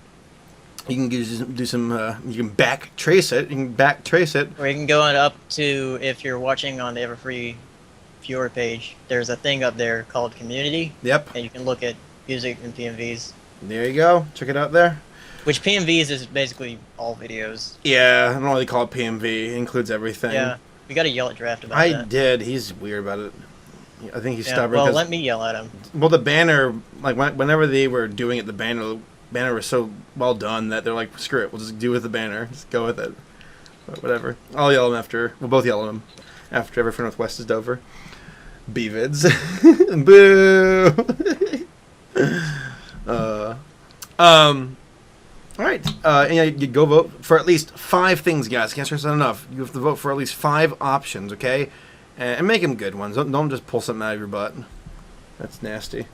You can do some. You can back trace it. You can back trace it. Or you can go on up to, if you're watching on the Everfree viewer page, there's a thing up there called Community. Yep. And you can look at music and PMVs. There you go. Check it out there. Which PMVs is basically all videos. Yeah, I don't really call it PMV. It includes everything. Yeah, we got to yell at Draft about I that. did. He's weird about it. I think he's Yeah, stubborn. well, 'cause- let me yell at him. Well, the banner, like whenever they were doing it, the banner was so well done that they're like, screw it, we'll just do with the banner, just go with it. But whatever. I'll yell at him after. We'll both yell at him after Everfree Northwest is over. B-vids. Boo. All right. And you go vote for at least 5 things, guys. Can't stress that enough. You have to vote for at least 5 options, okay? And make them good ones. Don't just pull something out of your butt. That's nasty.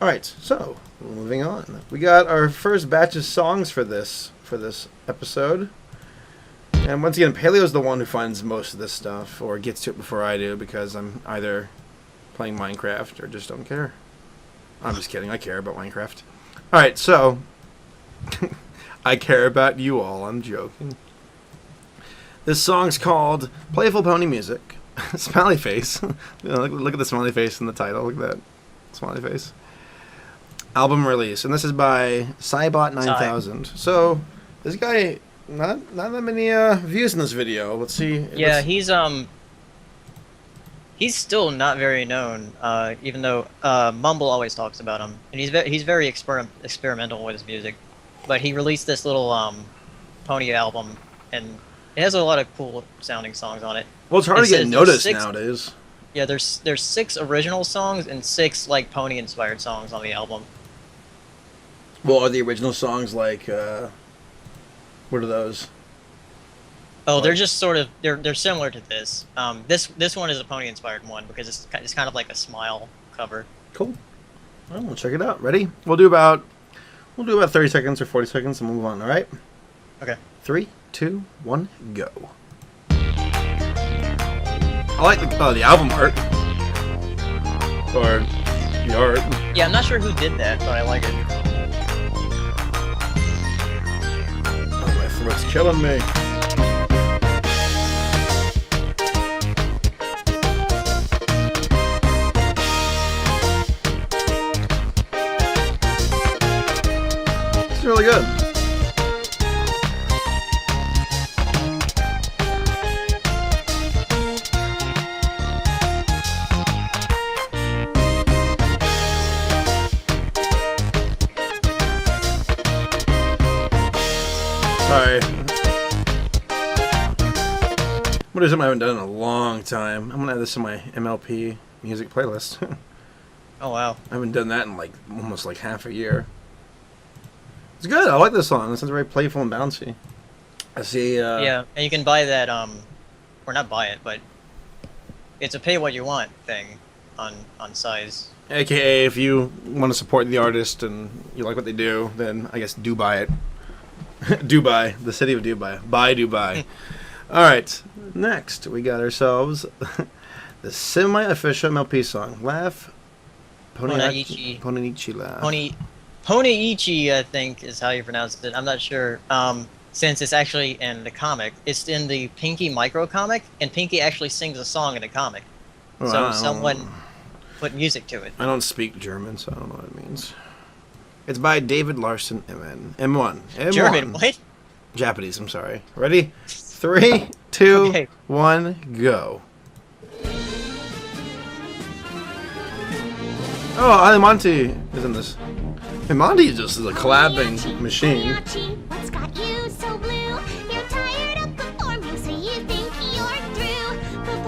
All right. So moving on, we got our first batch of songs for this episode. And once again, Paleo's the one who finds most of this stuff, or gets to it before I do, because I'm either playing Minecraft or just don't care. I'm just kidding. I care about Minecraft. All right. So. I care about you all. I'm joking. This song's called Playful Pony Music. Smiley face. Look at the smiley face in the title. Look at that smiley face. Album release. And this is by Cybot 9000. So, this guy, not that many views in this video. Let's see. Yeah, he's still not very known, even though Mumble always talks about him. And he's very experimental with his music. But he released this little pony album, and it has a lot of cool sounding songs on it. Well, it's hard to get noticed nowadays. Yeah, there's 6 original songs and 6 like pony inspired songs on the album. Well, are the original songs like what are those? Oh, they're just sort of they're similar to this. This one is a pony inspired one because it's kind of like a smile cover. Cool. Well, we'll check it out. Ready? We'll do about 30 seconds or 40 seconds and move on, all right? Okay. 3, 2, 1, go. I like the album art. Or the art. Yeah, I'm not sure who did that, but I like it. Oh, my throat's killing me. It's really good. Sorry. What is something I haven't done in a long time? I'm gonna add this to my MLP music playlist. Oh wow. I haven't done that in like almost like half a year. It's good. I like this song. It sounds very playful and bouncy. I see. Yeah, and you can buy that or not buy it, but it's a pay what you want thing on Size. AKA, if you want to support the artist and you like what they do, then I guess do buy it. Dubai, the city of Dubai. Buy Dubai. All right. Next, we got ourselves the semi-official MLP song, "Laugh." Ponaichi. Ponaichi laugh. Ponaichi, I think, is how you pronounce it. I'm not sure. Since it's actually in the comic, it's in the Pinky micro comic, and Pinky actually sings a song in the comic. Well, So someone put music to it. I don't speak German, so I don't know what it means. It's by David Larson, MN. M1. M1. German, what? Japanese, I'm sorry. Ready? 3, 2, Okay. 1, go. Oh, Ali Monty is in this. And Monty just is a collabing machine. What's got you so blue? You're tired of performing, so you think you're through. But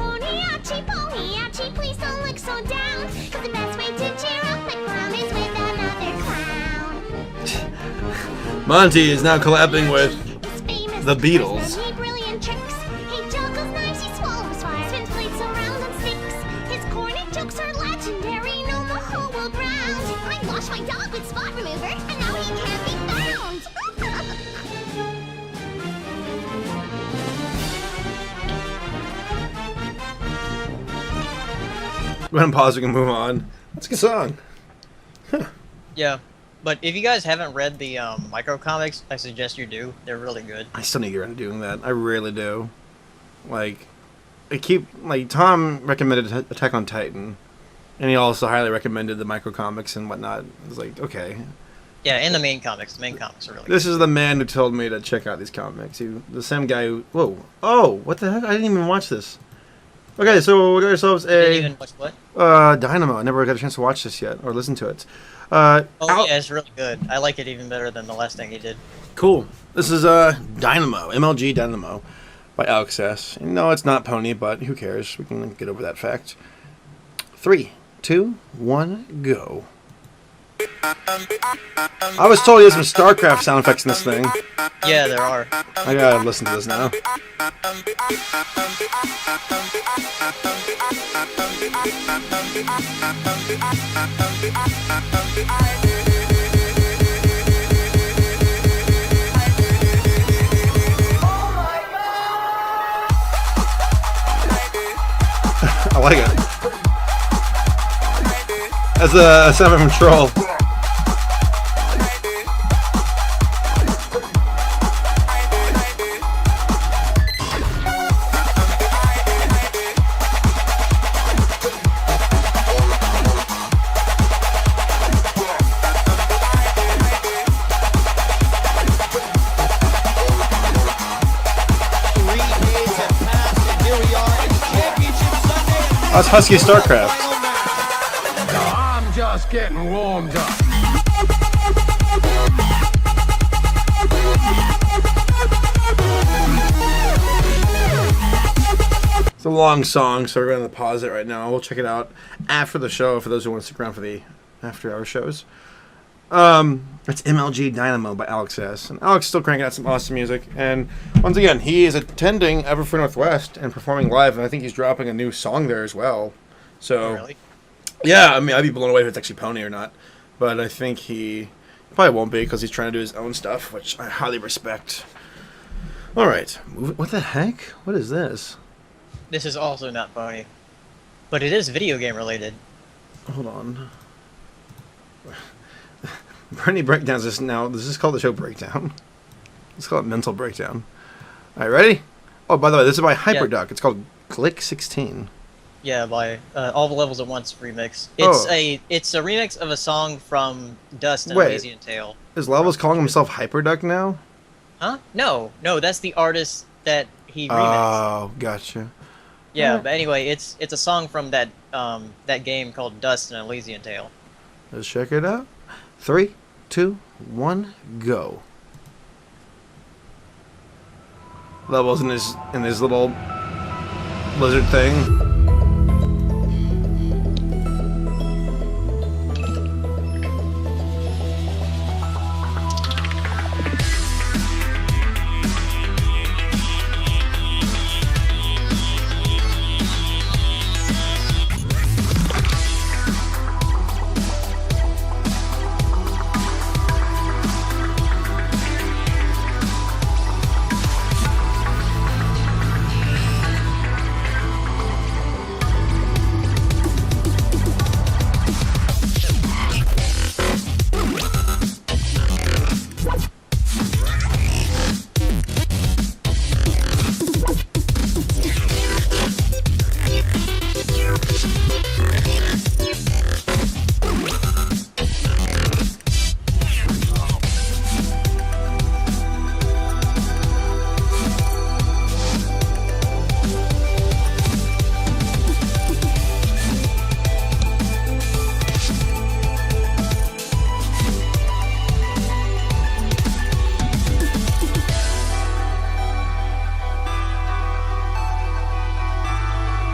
Poniachi, please don't look so down. 'Cause the best way to cheer up the clown is with another clown. Monty is now collabing with He's famous the for Beatles. many brilliant tricks. He juggles knives, he swallows fire, spins plates around on sticks. His corny jokes are legendary, know the whole world round. I washed my dog with spot remover, and now he can't be found. Go ahead and pause, we can move on. That's a good song. Yeah. But if you guys haven't read the micro comics, I suggest you do. They're really good. I still need to get around to doing that. I really do. Like, Tom recommended Attack on Titan, and he also highly recommended the micro comics and whatnot. It was like, okay. Yeah, and the main comics. The main comics are really This good. is the man who told me to check out these comics. The same guy who... Whoa. Oh, what the heck? I didn't even watch this. Okay, so we got ourselves Didn't a... even watch what? Dynamo. I never got a chance to watch this yet, or listen to it. Oh yeah, it's really good. I like it even better than the last thing he did. Cool. This is Dynamo, MLG Dynamo, by Alex S. No, it's not Pony, but who cares? We can get over that fact. 3, 2, 1, go. I was told he has some StarCraft sound effects in this thing. Yeah, there are. I gotta listen to this now. I like it. That's a sound from Troll. That's Husky StarCraft. I'm just getting warmed up. It's a long song, so we're going to pause it right now. We'll check it out after the show for those who want to stick around for the after-hour shows. It's MLG Dynamo by Alex S. And Alex is still cranking out some awesome music. And once again, he is attending Everfree Northwest and performing live, and I think he's dropping a new song there as well. So, Really? yeah, I mean, I'd be blown away if it's actually Pony or not. But I think he probably won't be because he's trying to do his own stuff, which I highly respect. All right. What the heck? What is this? This is also not Pony. But it is video game related. Hold on. Brony Breakdown is this now. This is called the show Breakdown. Let's call it Mental Breakdown. All right, ready? Oh, by the way, this is by Hyperduck. It's called Click 16. Yeah, by All the Levels at Once remix. Oh. It's a remix of a song from Dust and Wait. Elysian Tale. Is Levels calling himself Hyperduck now? Huh? No, that's the artist that he remixed. Oh, gotcha. Yeah, Alright. but anyway, it's a song from that game called Dust and Elysian Tale. Let's check it out. 3, 2, 1, go. Levels in his little lizard thing.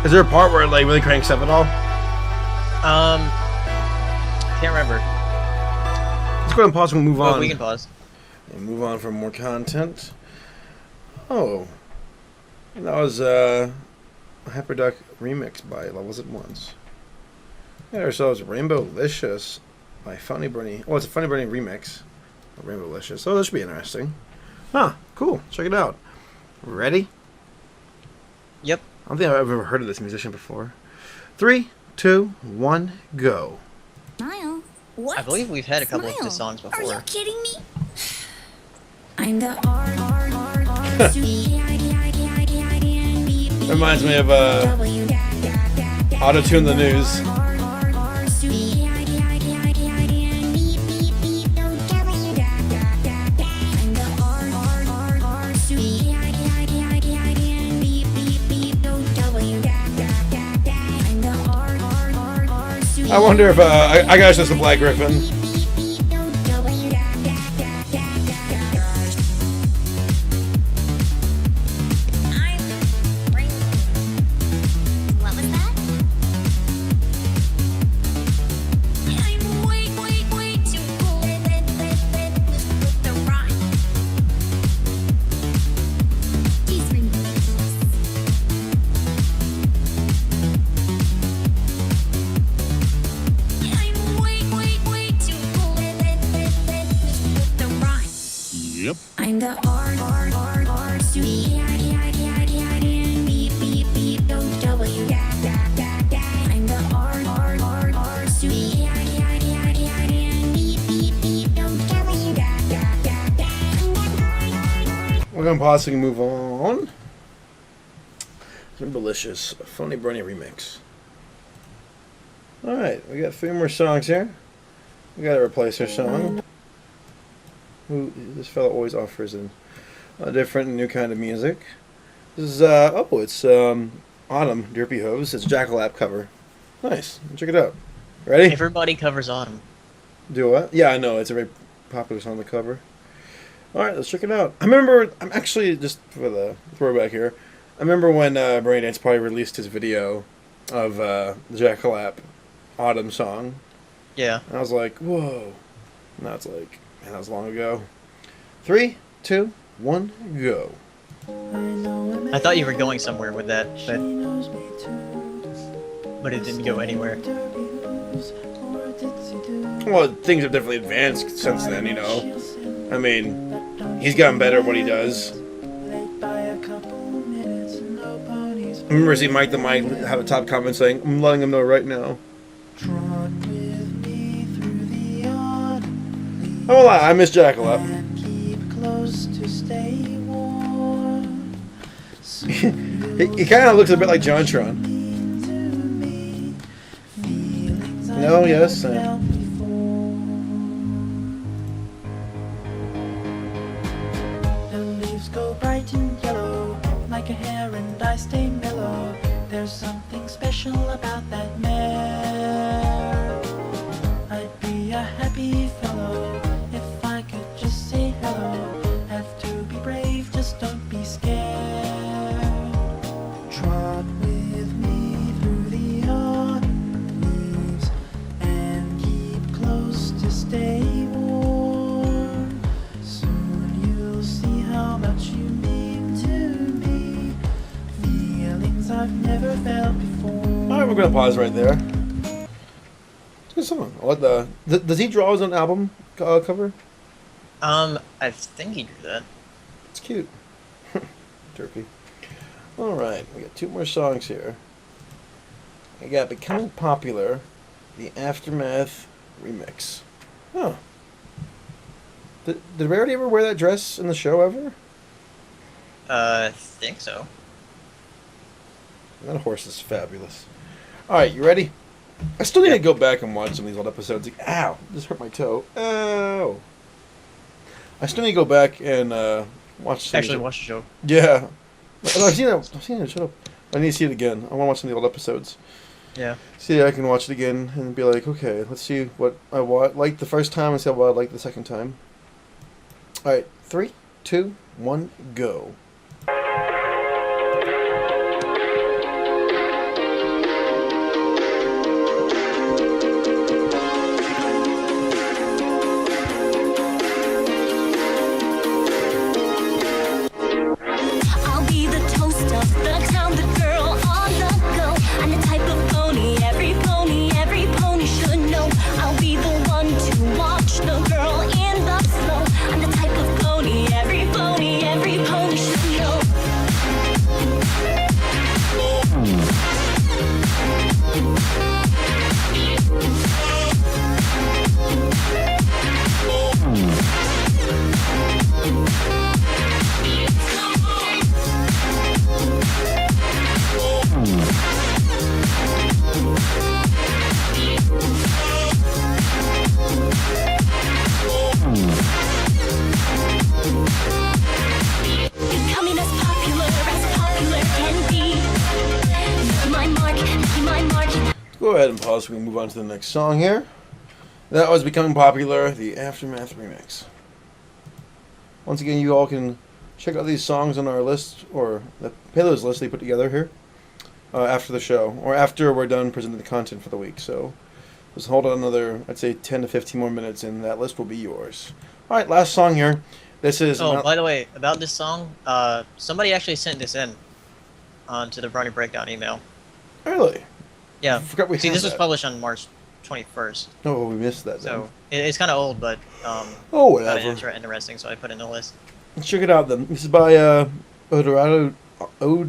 Is there a part where it like really cranks up at all? Can't remember. Let's go ahead and pause and move Well, on. we can pause. And move on for more content. Oh. That was a Hyperduck remix by Levels at Once. We got ourselves Rainbow-licious by Funny Brony. Oh, it's a Funny Brony remix. Rainbow-licious. Oh, this should be interesting. Huh, cool. Check it out. Ready? Yep. I don't think I've ever heard of this musician before. 3, 2, 1, go. Smile. What? I believe we've had a couple of Smile. his songs Are you before. kidding me? I'm the Reminds me of Auto-Tune the News. I wonder if I got just a Black Griffin. What was that? I'm way too cool with the rhyme. These remixes. I'm way too cool with the rhyme. Yep. I'm the R student. Beep beep beep don't W. I'm the R student. Beep beep beep don't W. We're gonna pause and move on. Timberlicious, a funny Brony remix. Alright, we got 3 more songs here. We gotta replace our song. Ooh, this fella always offers a different and new kind of music. This is, it's Autumn, Derpy Hose. It's a Jackalap cover. Nice. Check it out. Ready? Everybody covers Autumn. Do what? Yeah, I know. It's a very popular song on the cover. Alright, let's check it out. I'm actually, just for the throwback here, I remember when Brony Dance probably released his video of the Jackalap Autumn song. Yeah. And I was like, whoa. Now it's like, man, that was long ago. 3, 2, 1, go. I thought you were going somewhere with that, but it didn't go anywhere. Well, things have definitely advanced since then, you know. I mean, he's gotten better at what he does. I remember seeing Mike the Mike have a top comment saying, I'm letting him know right now. Oh, well, I miss Jackalap. he kind of looks a bit like JonTron. No, yes. The leaves go bright and yellow, like a hair and I stay mellow. There's something special about that mare. I'd be a happy fellow if I could just say hello. Have to be brave, just don't be scared. Trot with me through the autumn leaves and keep close to stay warm. Soon you'll see how much you mean to me. Feelings I've never felt before. Alright, we're going to pause right there. It's a good song. I like does he draw his own album cover? I think he drew that. It's cute. Turkey. Alright, we got 2 more songs here. We got Becoming Popular, the Aftermath remix. Huh. Did Rarity ever wear that dress in the show ever? I think so. That horse is fabulous. Alright, you ready? I still need to go back and watch some of these old episodes. Ow! Just hurt my toe. Ow! I still need to go back and watch some Actually, watch the show. Yeah. I've seen it. Shut up. I need to see it again. I want to watch some of the old episodes. Yeah. See, I can watch it again and be like, okay, let's see what I liked the first time and see what I liked the second time. Alright, 3, 2, 1, go. I'll be the toast of the town, the girl on the go. I'm the type of pony every pony should know. I'll be the one to watch the girl in the snow. I'm the type of pony every pony should ahead and pause so we can move on to the next song here. That was Becoming Popular, the Aftermath remix. Once again, you all can check out these songs on our list, or the Paleo's list they put together here, after the show, or after we're done presenting the content for the week. So just hold on another, I'd say 10 to 15 more minutes, and that list will be yours. All right, last song here. This is... Oh, by the way, about this song, somebody actually sent this in onto the Brony Breakdown email. Really? Yeah. I forgot we See, had this was that. published on March 21st. Oh, we missed that then. So it's kind of old, but Oh, kind whatever. of interesting, so I put it in the list. Let's check it out then. This is by Odorado, or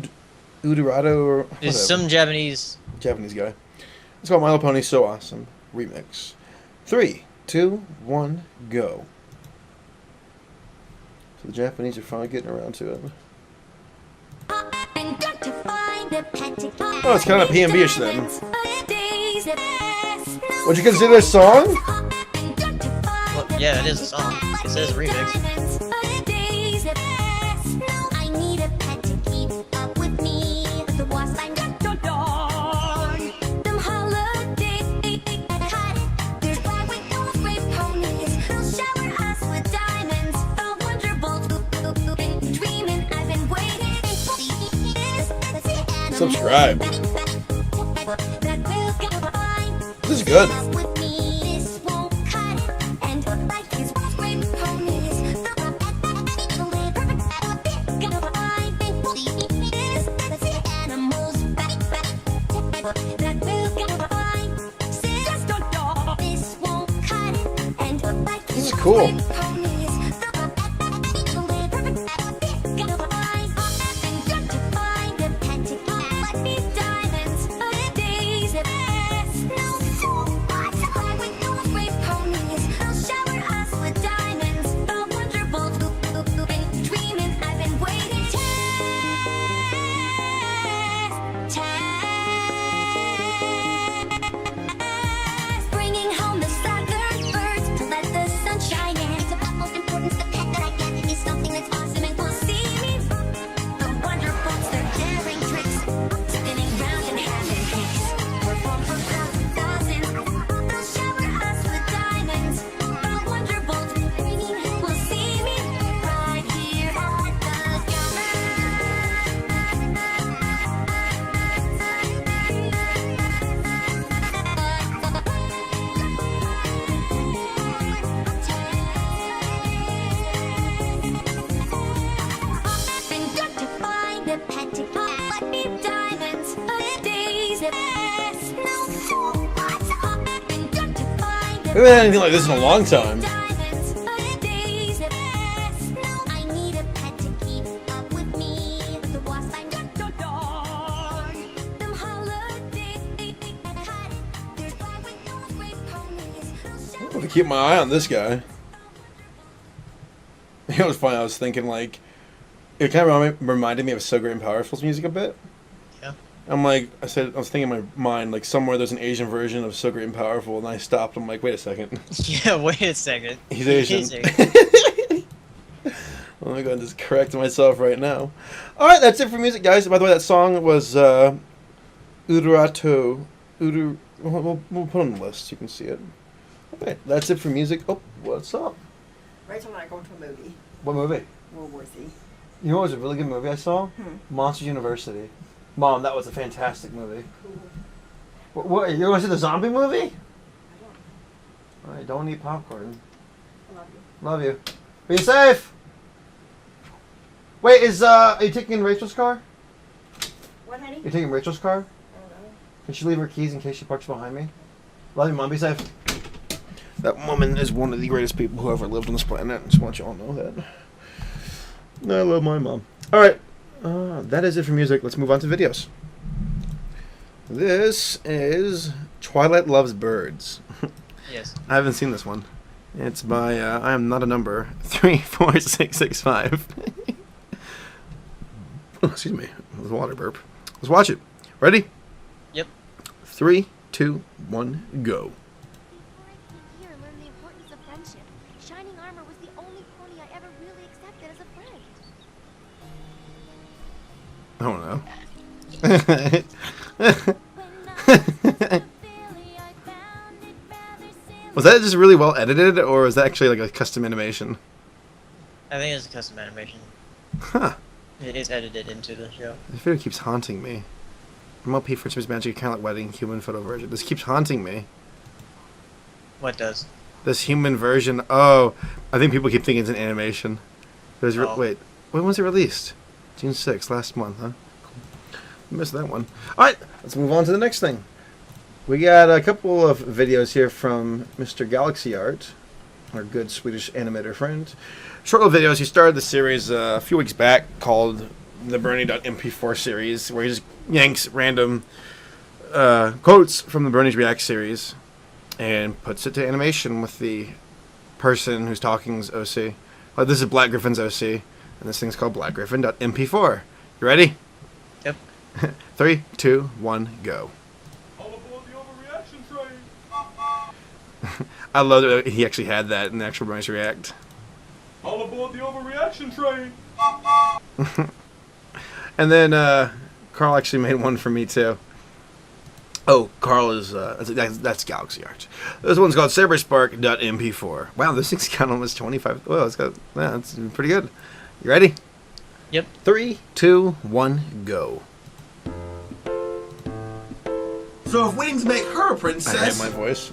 whatever. There's some Japanese. Japanese guy. It's called My Little Pony So Awesome remix. 3, 2, 1, go. So the Japanese are finally getting around to it. Oh, it's kind of PNB-ish then. Would you consider this song? Well, yeah, it is a song. It says remix. I need a pet to keep up with me. The wasp I'm got your dog. Them holiday there's why with those brave ponies. They'll shower us with diamonds. A wonderful dreaming. I've been waiting for years. Subscribe. This is good. This is cool. Bringing home the southern birds to let the sun shine in. It's of utmost importance the pet that I get is something that's awesome and will see me. The wonder boats, their daring tricks, spinning round and having kicks. Perform for thousands. They'll shower us with diamonds. The wonder boats will see me right here at the Been good to find a pet to keep diamonds. A day's a best. Been good to find We haven't had anything like this in a long time. diamonds. A day's a best. I need a pet to keep up with me. The wasp I'm got your dog. Them holiday there's why with those brave ponies. I'm gonna keep my eye on this guy. You know, it was funny. I was thinking like, it kind of reminded me of So Great and Powerful's music a bit. Yeah. I'm like, I was thinking in my mind like somewhere there's an Asian version of So Great and Powerful, and I stopped. I'm like, wait a second, Yeah, wait a second. he's Asian. Oh my god, I'm just correcting myself right now. All right, that's it for music, guys. By the way, that song was Udurato. We'll put it on the list so you can see it. All right, that's it for music. Oh, what's up? Rachel and I are going to a movie, What movie? World War Z. You know what was a really good movie I saw? Monsters University. Mom, that was a fantastic movie. What, you want to see the zombie movie? Alright, don't eat popcorn. I love you. Love you. Be safe! Wait, are you taking Rachel's car? What, honey? You taking Rachel's car? I don't know. Can she leave her keys in case she parks behind me? Love you, Mom. Be safe. That woman is one of the greatest people who ever lived on this planet. Just want you all to know that. I love my mom. Alright. That is it for music. Let's move on to videos. This is Twilight Loves Birds. Yes. I haven't seen this one. It's by I Am Not a Number 34665. Oh, excuse me. It was a water burp. Let's watch it. Ready? Yep. 3, 2, 1, go. Before I came here and learned the importance of friendship, Shining Armor was the only pony I ever really accepted as a friend. I don't know. When I was just a Was that just really well edited, or was that actually like a custom animation? I think it's a custom animation. Huh. It is edited into the show. This video keeps haunting me. MLP for Christmas Magic kind of like wedding human photo version. This keeps haunting me. What does? This human version. Oh, I think people keep thinking it's an animation. It was wait, when was it released? June 6th, last month, huh? Missed that one. Alright, let's move on to the next thing. We got a couple of videos here from Mr. Galaxy Art, our good Swedish animator friend. Short little videos. He started the series a few weeks back called the Brony.mp4 series, where he just yanks random quotes from the Bronies React series and puts it to animation with the person who's talking's OC. Like, this is Black Griffin's OC, and this thing's called blackgriffin.mp4. You ready? Yep. 3, 2, 1, go. All aboard the overreaction train. I love that he actually had that in the actual Bronies React. All aboard the overreaction train. And then Carl actually made one for me too. Oh, Carl is that's Galaxy Art. This one's called Saberspark.mp4. Wow, this thing's got almost 25. Well, that's pretty good. You ready? Yep. 3, 2, 1, go. So if wings make her a I princess, hate my voice.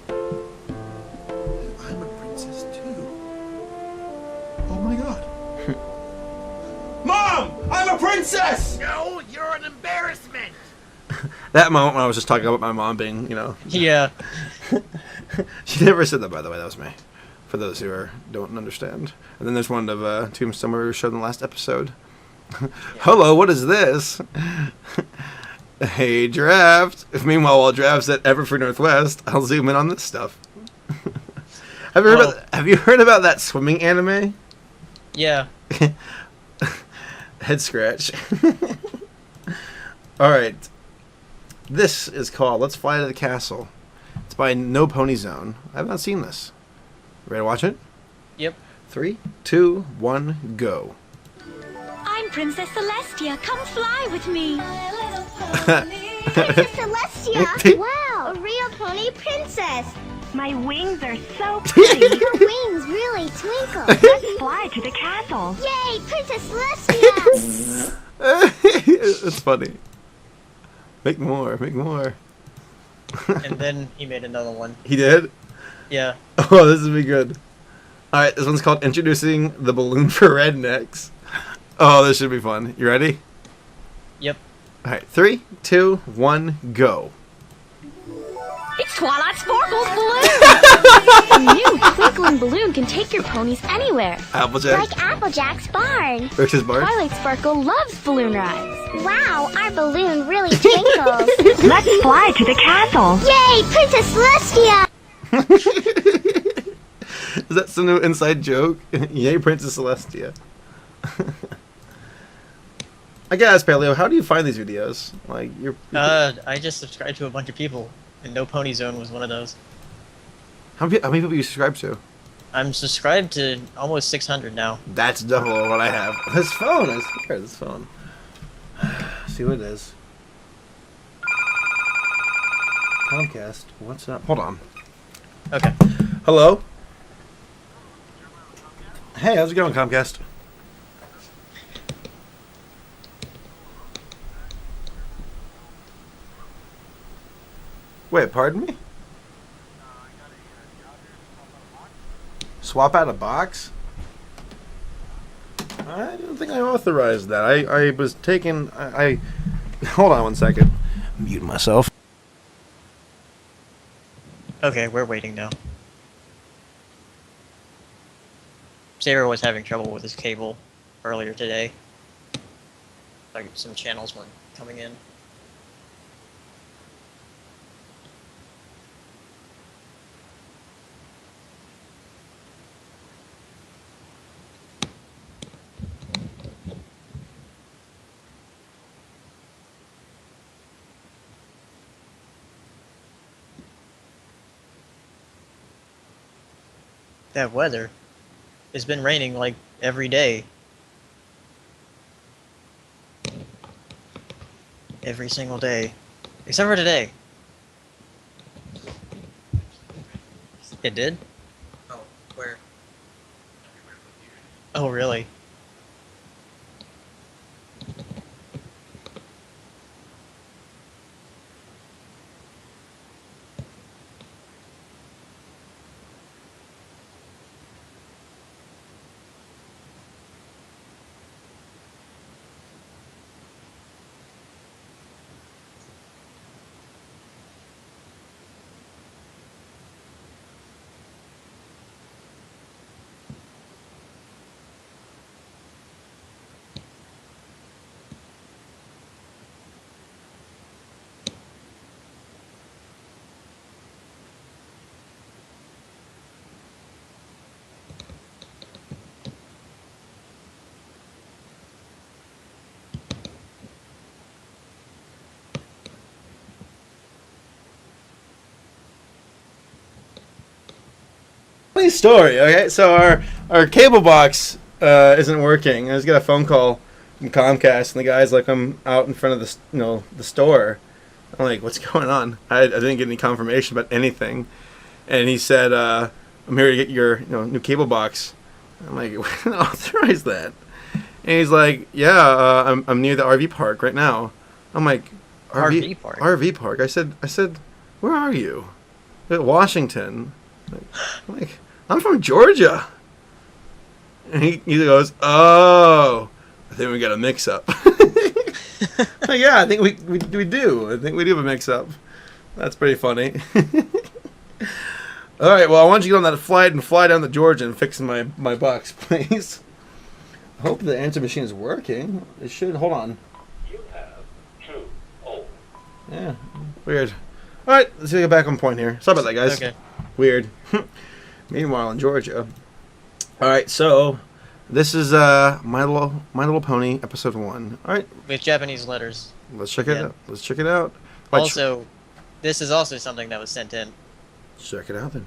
I'm a princess too. Oh my god. Mom! I'm a princess! No, you're an embarrassment. That moment when I was just talking about my mom being, Yeah. She never said that, by the way. That was me. For those who don't understand. And then there's one of Tombstone we showed in the last episode. Hello, what is this? Hey, draft. Meanwhile, while draft's at Everfree Northwest, I'll zoom in on this stuff. Have you heard about that swimming anime? Yeah. Head scratch. Alright. This is called Let's Fly to the Castle. It's by No Pony Zone. I have not seen this. Ready to watch it? Yep. 3, 2, 1, go. I'm Princess Celestia. Come fly with me. Princess Celestia? Wow, a real pony princess. My wings are so pretty. Your wings really twinkle. Let's fly to the castle. Yay, Princess Celestia! That's funny. Make more, make more. And then he made another one. He did? Yeah. Oh, this will be good. Alright, this one's called Introducing the Balloon for Rednecks. Oh, this should be fun. You ready? Yep. Alright, 3, 2, 1, go. It's Twilight Sparkle's balloon. A new twinkling balloon can take your ponies anywhere. Applejack? Like Applejack's barn. Versus Bart? Twilight Sparkle loves balloon rides. Wow, our balloon really twinkles. Let's fly to the castle. Yay, Princess Celestia! Is that some new inside joke? Yay, Princess Celestia. I guess, Paleo, how do you find these videos? Like, I just subscribed to a bunch of people, and No Pony Zone was one of those. How many people you subscribe to? I'm subscribed to almost 600 now. That's double what I have. This phone is here. This phone. See what it is. Comcast. What's up? Hold on. Okay. Hello. Hey, how's it going, Comcast? Wait, pardon me? Swap out a box? I don't think I authorized that. I was taking... Hold on one second. Mute myself. Okay, we're waiting now. Saber was having trouble with his cable earlier today. Like, some channels weren't coming in. That weather. It's been raining like every day. Every single day. Except for today. It did? Oh, where? Oh, really? Funny story. Okay, so our cable box isn't working. I just got a phone call from Comcast, and the guy's like, "I'm out in front of the store." I'm like, "What's going on?" I didn't get any confirmation about anything, and he said, "I'm here to get your new cable box." I'm like, "We didn't authorize that." And he's like, "Yeah, I'm near the RV park right now." I'm like, RV park? RV park. I said, "Where are you?" At Washington. I'm like, "I'm from Georgia." And he goes, "Oh, I think we got a mix-up." Like, yeah, I think we do. I think we do have a mix-up. That's pretty funny. All right, well, I want you to get on that flight and fly down to Georgia and fix my box, please. I hope the answer machine is working. It should. Hold on. You have 2 O. Yeah, weird. All right, let's get back on point here. Sorry about that, guys. Okay. Weird. Meanwhile, in Georgia. All right, so this is My Little Pony episode 1. All right, With Japanese letters. let's check it Yeah. out. Let's check it out. Also, this is also something that was sent in. Check it out then.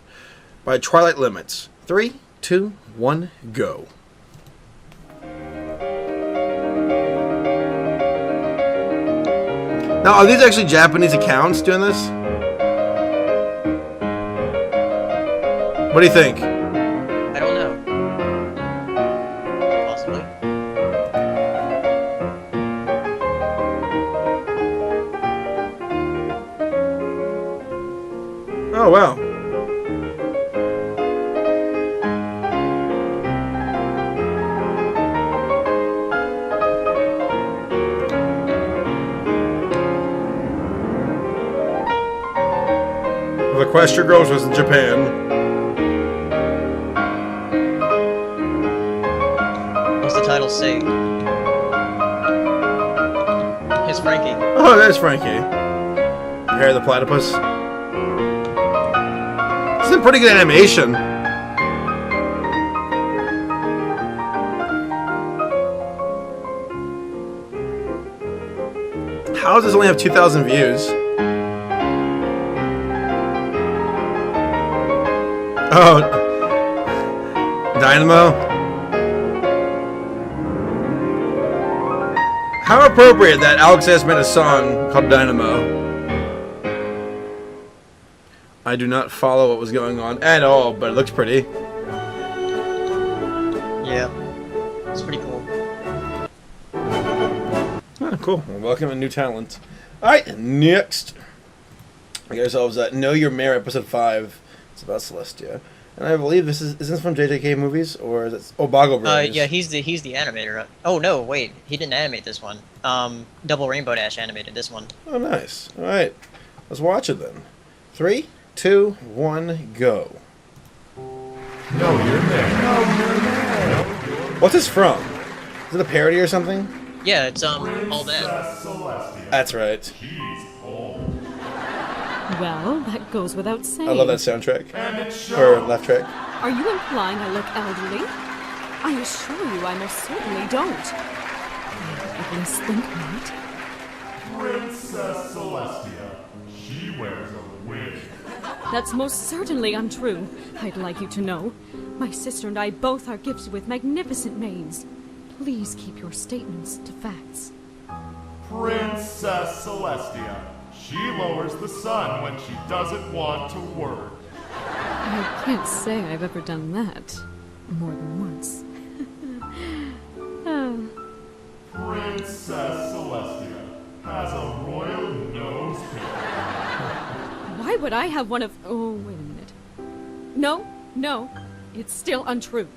By Twilight Limits. 3, 2, 1, go. Now, are these actually Japanese accounts doing this? What do you think? I don't know. Possibly. Oh, wow. The Equestria Girls was in Japan. What's the title say? It's Frankie. Oh, there's Frankie. Harry the Platypus. This is a pretty good animation. How does this only have 2,000 views? Oh, Dynamo. How appropriate that Alex S made a song called Dynamo. I do not follow what was going on at all, but it looks pretty. Yeah. It's pretty cool. Ah, cool. Well, welcome a new talent. Alright, next. We got ourselves Know Your Mayor episode 5. It's about Celestia. And I believe this is this from JJK movies or is it Boggle Brothers? Yeah, he's the animator. Oh no, wait, he didn't animate this one. Double Rainbow Dash animated this one. Oh, nice. Alright. Let's watch it then. 3, 2, 1, go. Know your mayor. What's this from? Is it a parody or something? Yeah, it's all that. Celestia. That's right. He's old. Well, that goes without saying. I love that soundtrack. And it shows. Or left track. Are you implying I look elderly? I assure you I most certainly don't. I at least think not. Princess Celestia. She wears a wig. That's most certainly untrue. I'd like you to know. My sister and I both are gifted with magnificent manes. Please keep your statements to facts. Princess Celestia. She lowers the sun when she doesn't want to work. I can't say I've ever done that more than once. Oh. Princess Celestia has a royal nose pick. Why would I have one of... Oh, wait a minute. No, it's still untrue.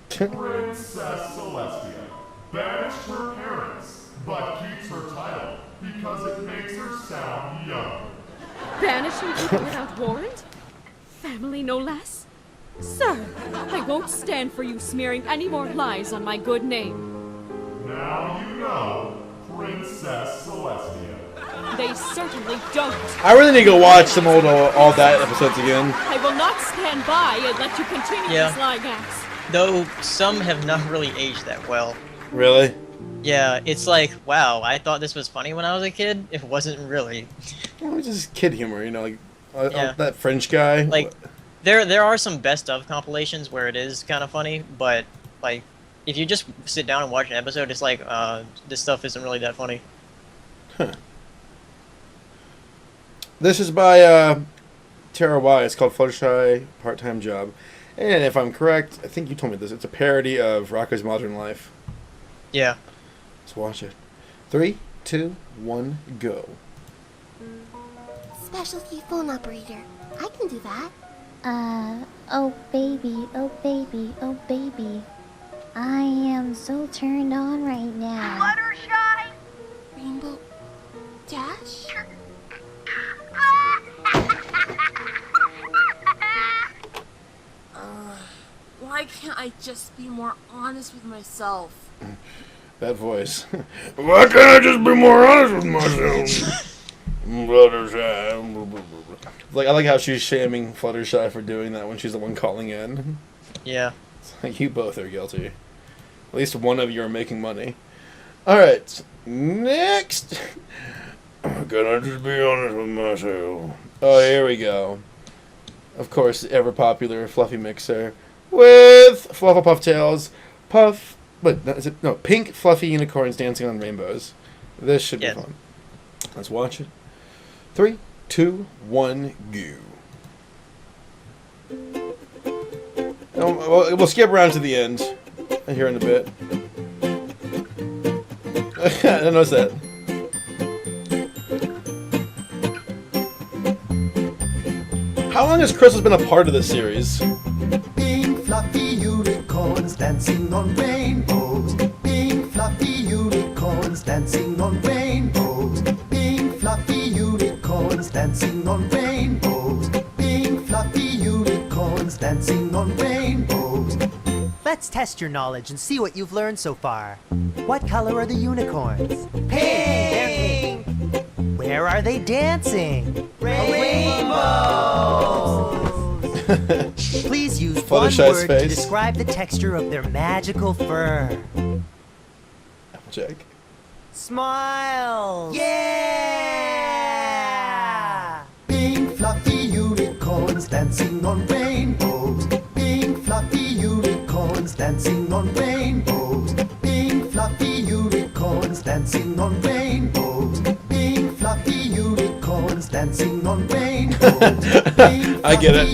Princess Celestia banished her parents, but keeps her title because it makes her sound young. Banishing people without warrant? Family, no less? Sir, I won't stand for you smearing any more lies on my good name. Now you know, Princess Celestia. They certainly don't. I really need to go watch some old All That episodes again. I will not stand by and let you continue these lie gaps. Though some have not really aged that well. Really? Yeah, it's like, wow, I thought this was funny when I was a kid. It wasn't really. Well, it's just kid humor, you know, like Yeah. that French guy. Like, there are some best of compilations where it is kind of funny, but like, if you just sit down and watch an episode, it's like, this stuff isn't really that funny. Huh. This is by Tara Y. It's called Fluttershy Part-Time Job. And if I'm correct, I think you told me this. It's a parody of Rocko's Modern Life. Yeah. Let's watch it. 3, 2, 1, go. Specialty phone operator. I can do that. Oh baby, oh baby, oh baby. I am so turned on right now. Fluttershy! Rainbow Dash? Why can't I just be more honest with myself? That voice. Why can't I just be more honest with myself? Fluttershy. Like, I like how she's shaming Fluttershy for doing that when she's the one calling in. Yeah. It's like, you both are guilty. At least one of you are making money. Alright, next. Can I just be honest with myself? Oh, here we go. Of course, the ever popular Fluffy Mixer with Flufflepuff Tails, Puff. Wait, no, is it? No, pink fluffy unicorns dancing on rainbows. This should be fun. Let's watch it. 3, 2, 1, go. We'll skip around to the end here in a bit. I didn't notice that. How long has Crystal's been a part of this series? Pink fluffy unicorns dancing on rainbows. Pink fluffy unicorns dancing on rainbows. Pink fluffy unicorns dancing on rainbows. Pink fluffy unicorns dancing on rainbows. Let's test your knowledge and see what you've learned so far. What color are the unicorns? Pink! They're pink. Where are they dancing? Rainbows! Please use one word to describe the texture of their magical fur. Applejack. Smiles! Yeah! Pink fluffy unicorns dancing on rainbows. Pink fluffy unicorns dancing on rainbows. Pink fluffy unicorns dancing on rainbows. Pink fluffy unicorns dancing on rainbows. I get it.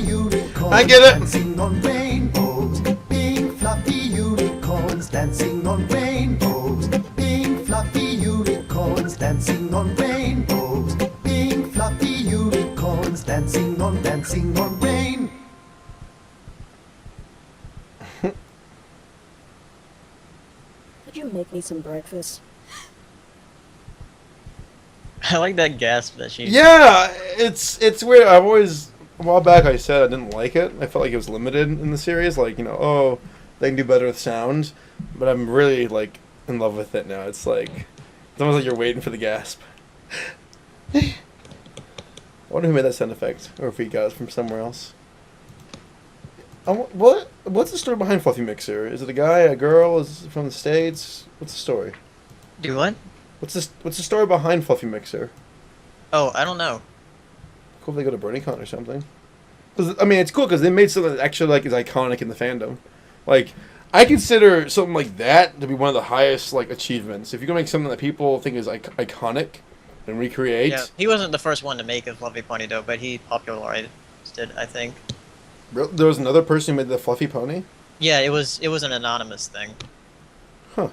I get it. Dancing on rainbows. Pink fluffy unicorns dancing on rainbows. Pink fluffy unicorns dancing on rainbows. Pink fluffy unicorns dancing on rain. Could you make me some breakfast? I like that gasp that she... Yeah, it's weird. I've always... A while back I said I didn't like it. I felt like it was limited in the series. Like, you know, oh, they can do better with sound. But I'm really, like, in love with it now. It's like... It's almost like you're waiting for the gasp. I wonder who made that sound effect. Or if he got it from somewhere else. What's the story behind Fluffy Mixer? Is it a guy, a girl? Is it from the States? What's the story? Do what? What's the story behind Fluffy Mixer? Oh, I don't know. Cool if they go to BronyCon or something. 'Cause, I mean, it's cool because they made something that actually like is iconic in the fandom. Like, I consider something like that to be one of the highest like achievements. If you're gonna make something that people think is iconic and recreate. Yeah, he wasn't the first one to make a fluffy pony though, but he popularized it, I think. There was another person who made the fluffy pony? Yeah, it was an anonymous thing. Huh.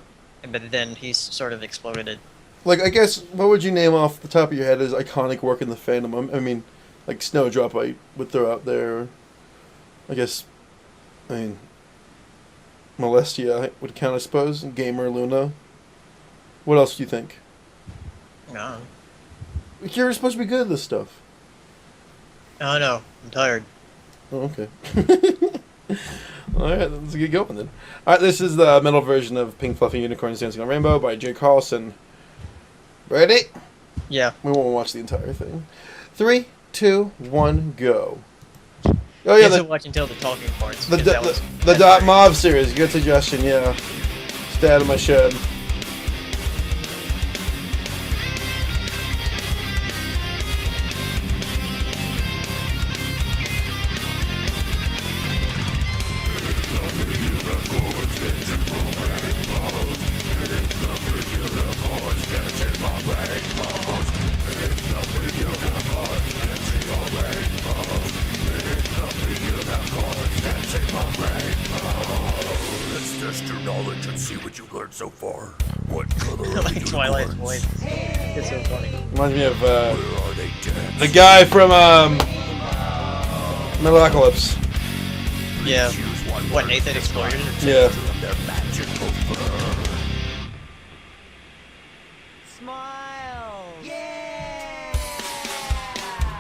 But then he sort of exploded it. Like, I guess, what would you name off the top of your head as iconic work in the fandom? I mean, like Snowdrop I would throw out there. I guess, Molestia would count, I suppose. Gamer Luna. What else do you think? No. You're supposed to be good at this stuff. Oh no, I'm tired. Oh, okay. Alright, let's get going then. Alright, this is the metal version of Pink Fluffy Unicorns Dancing on Rainbow by Jay Carlson. Ready? Yeah. We won't watch the entire thing. 3, 2, 1, go. Oh yeah, you have to watch until the talking parts. The Dot Mauve series. Good suggestion, yeah. Stay out of my shed. Let's test your knowledge and see what you've learned so far. What color are like Twilight's voice. It's so funny. Reminds me of the guy from Metalocalypse. Yeah. What, Nathan Explosion? Yeah. Smile!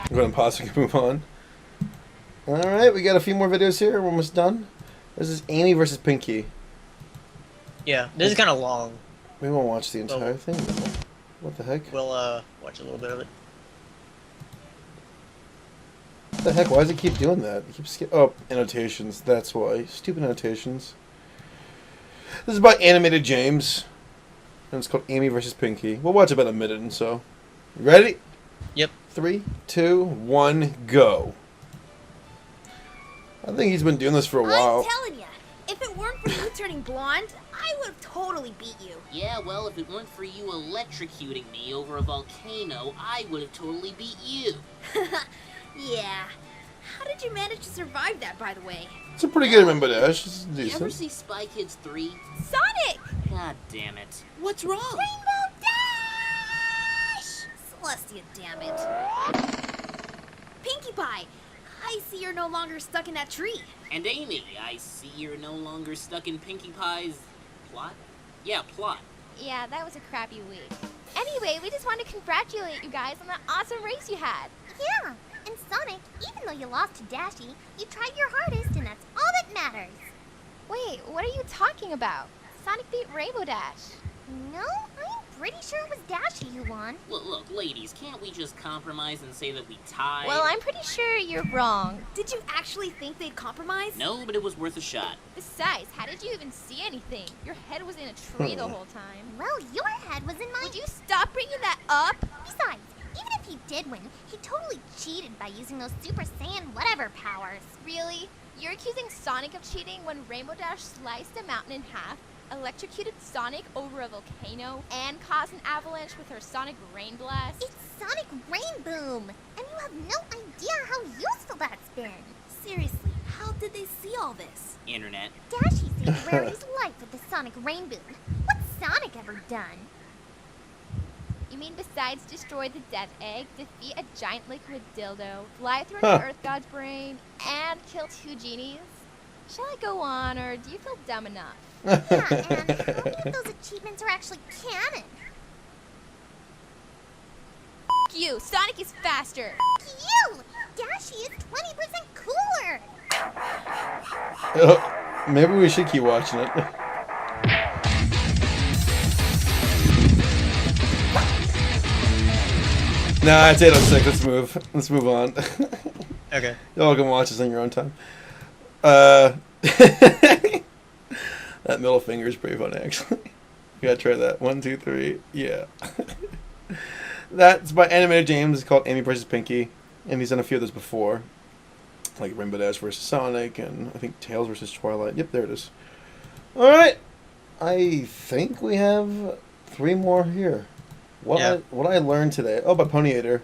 Go ahead and pause so we can move on. Alright, we got a few more videos here. We're almost done. This is Amy versus Pinky. Yeah, this is kind of long. We won't watch the entire thing, though. What the heck? We'll watch a little bit of it. What the heck? Why does it keep doing that? It keeps oh, annotations. That's why. Stupid annotations. This is by Animated James. And it's called Amy versus Pinky. We'll watch about a minute and so. Ready? Yep. 3, 2, 1, go. I think he's been doing this for a while. I'm telling you, if it weren't for you turning blonde, I would have totally beat you. Yeah, well, if it weren't for you electrocuting me over a volcano, I would have totally beat you. Yeah. How did you manage to survive that, by the way? It's a pretty good Rainbow Dash. It's You ever decent. see Spy Kids 3? Sonic! God damn it. What's wrong? Rainbow Dash! Celestia, damn it. Pinkie Pie, I see you're no longer stuck in that tree. And Amy, I see you're no longer stuck in Pinkie Pie's plot? Yeah, plot. Yeah, that was a crappy week. Anyway, we just want to congratulate you guys on the awesome race you had. Yeah, and Sonic, even though you lost to Dashy, you tried your hardest, and that's all that matters. Wait, what are you talking about? Sonic beat Rainbow Dash. No, I'm pretty sure it was Dashy who won. Look, ladies, can't we just compromise and say that we tied? Well, I'm pretty sure you're wrong. Did you actually think they'd compromise? No, but it was worth a shot. Besides, how did you even see anything? Your head was in a tree the whole time. Well, your head was in my... Would you stop bringing that up? Besides, even if he did win, he totally cheated by using those Super Saiyan whatever powers. Really? You're accusing Sonic of cheating when Rainbow Dash sliced a mountain in half, electrocuted Sonic over a volcano, and caused an avalanche with her Sonic Rain Blast? It's Sonic Rain Boom, and you have no idea how useful that's been. Seriously, how did they see all this? Internet. Dashy saved Rary's life with the Sonic Rain Boom. What's Sonic ever done? You mean besides destroy the Death Egg, defeat a giant liquid dildo, fly through an Earth God's brain, and kill 2 genies? Shall I go on, or do you feel dumb enough? Yeah, and how many of those achievements are actually canon? F you! Sonic is faster! F you! Dashy is 20% cooler! Maybe we should keep watching it. Nah, it's 8:06. Let's move on. Okay. Y'all can watch this on your own time. That middle finger is pretty funny, actually. You gotta try that. 1, 2, 3. Yeah. That's by Animated James. It's called Amy vs. Pinky. And he's done a few of those before. Like Rainbow Dash vs. Sonic, and I think Tails vs. Twilight. Yep, there it is. Alright. I think we have 3 more here. What I learned today. Oh, by Ponyator.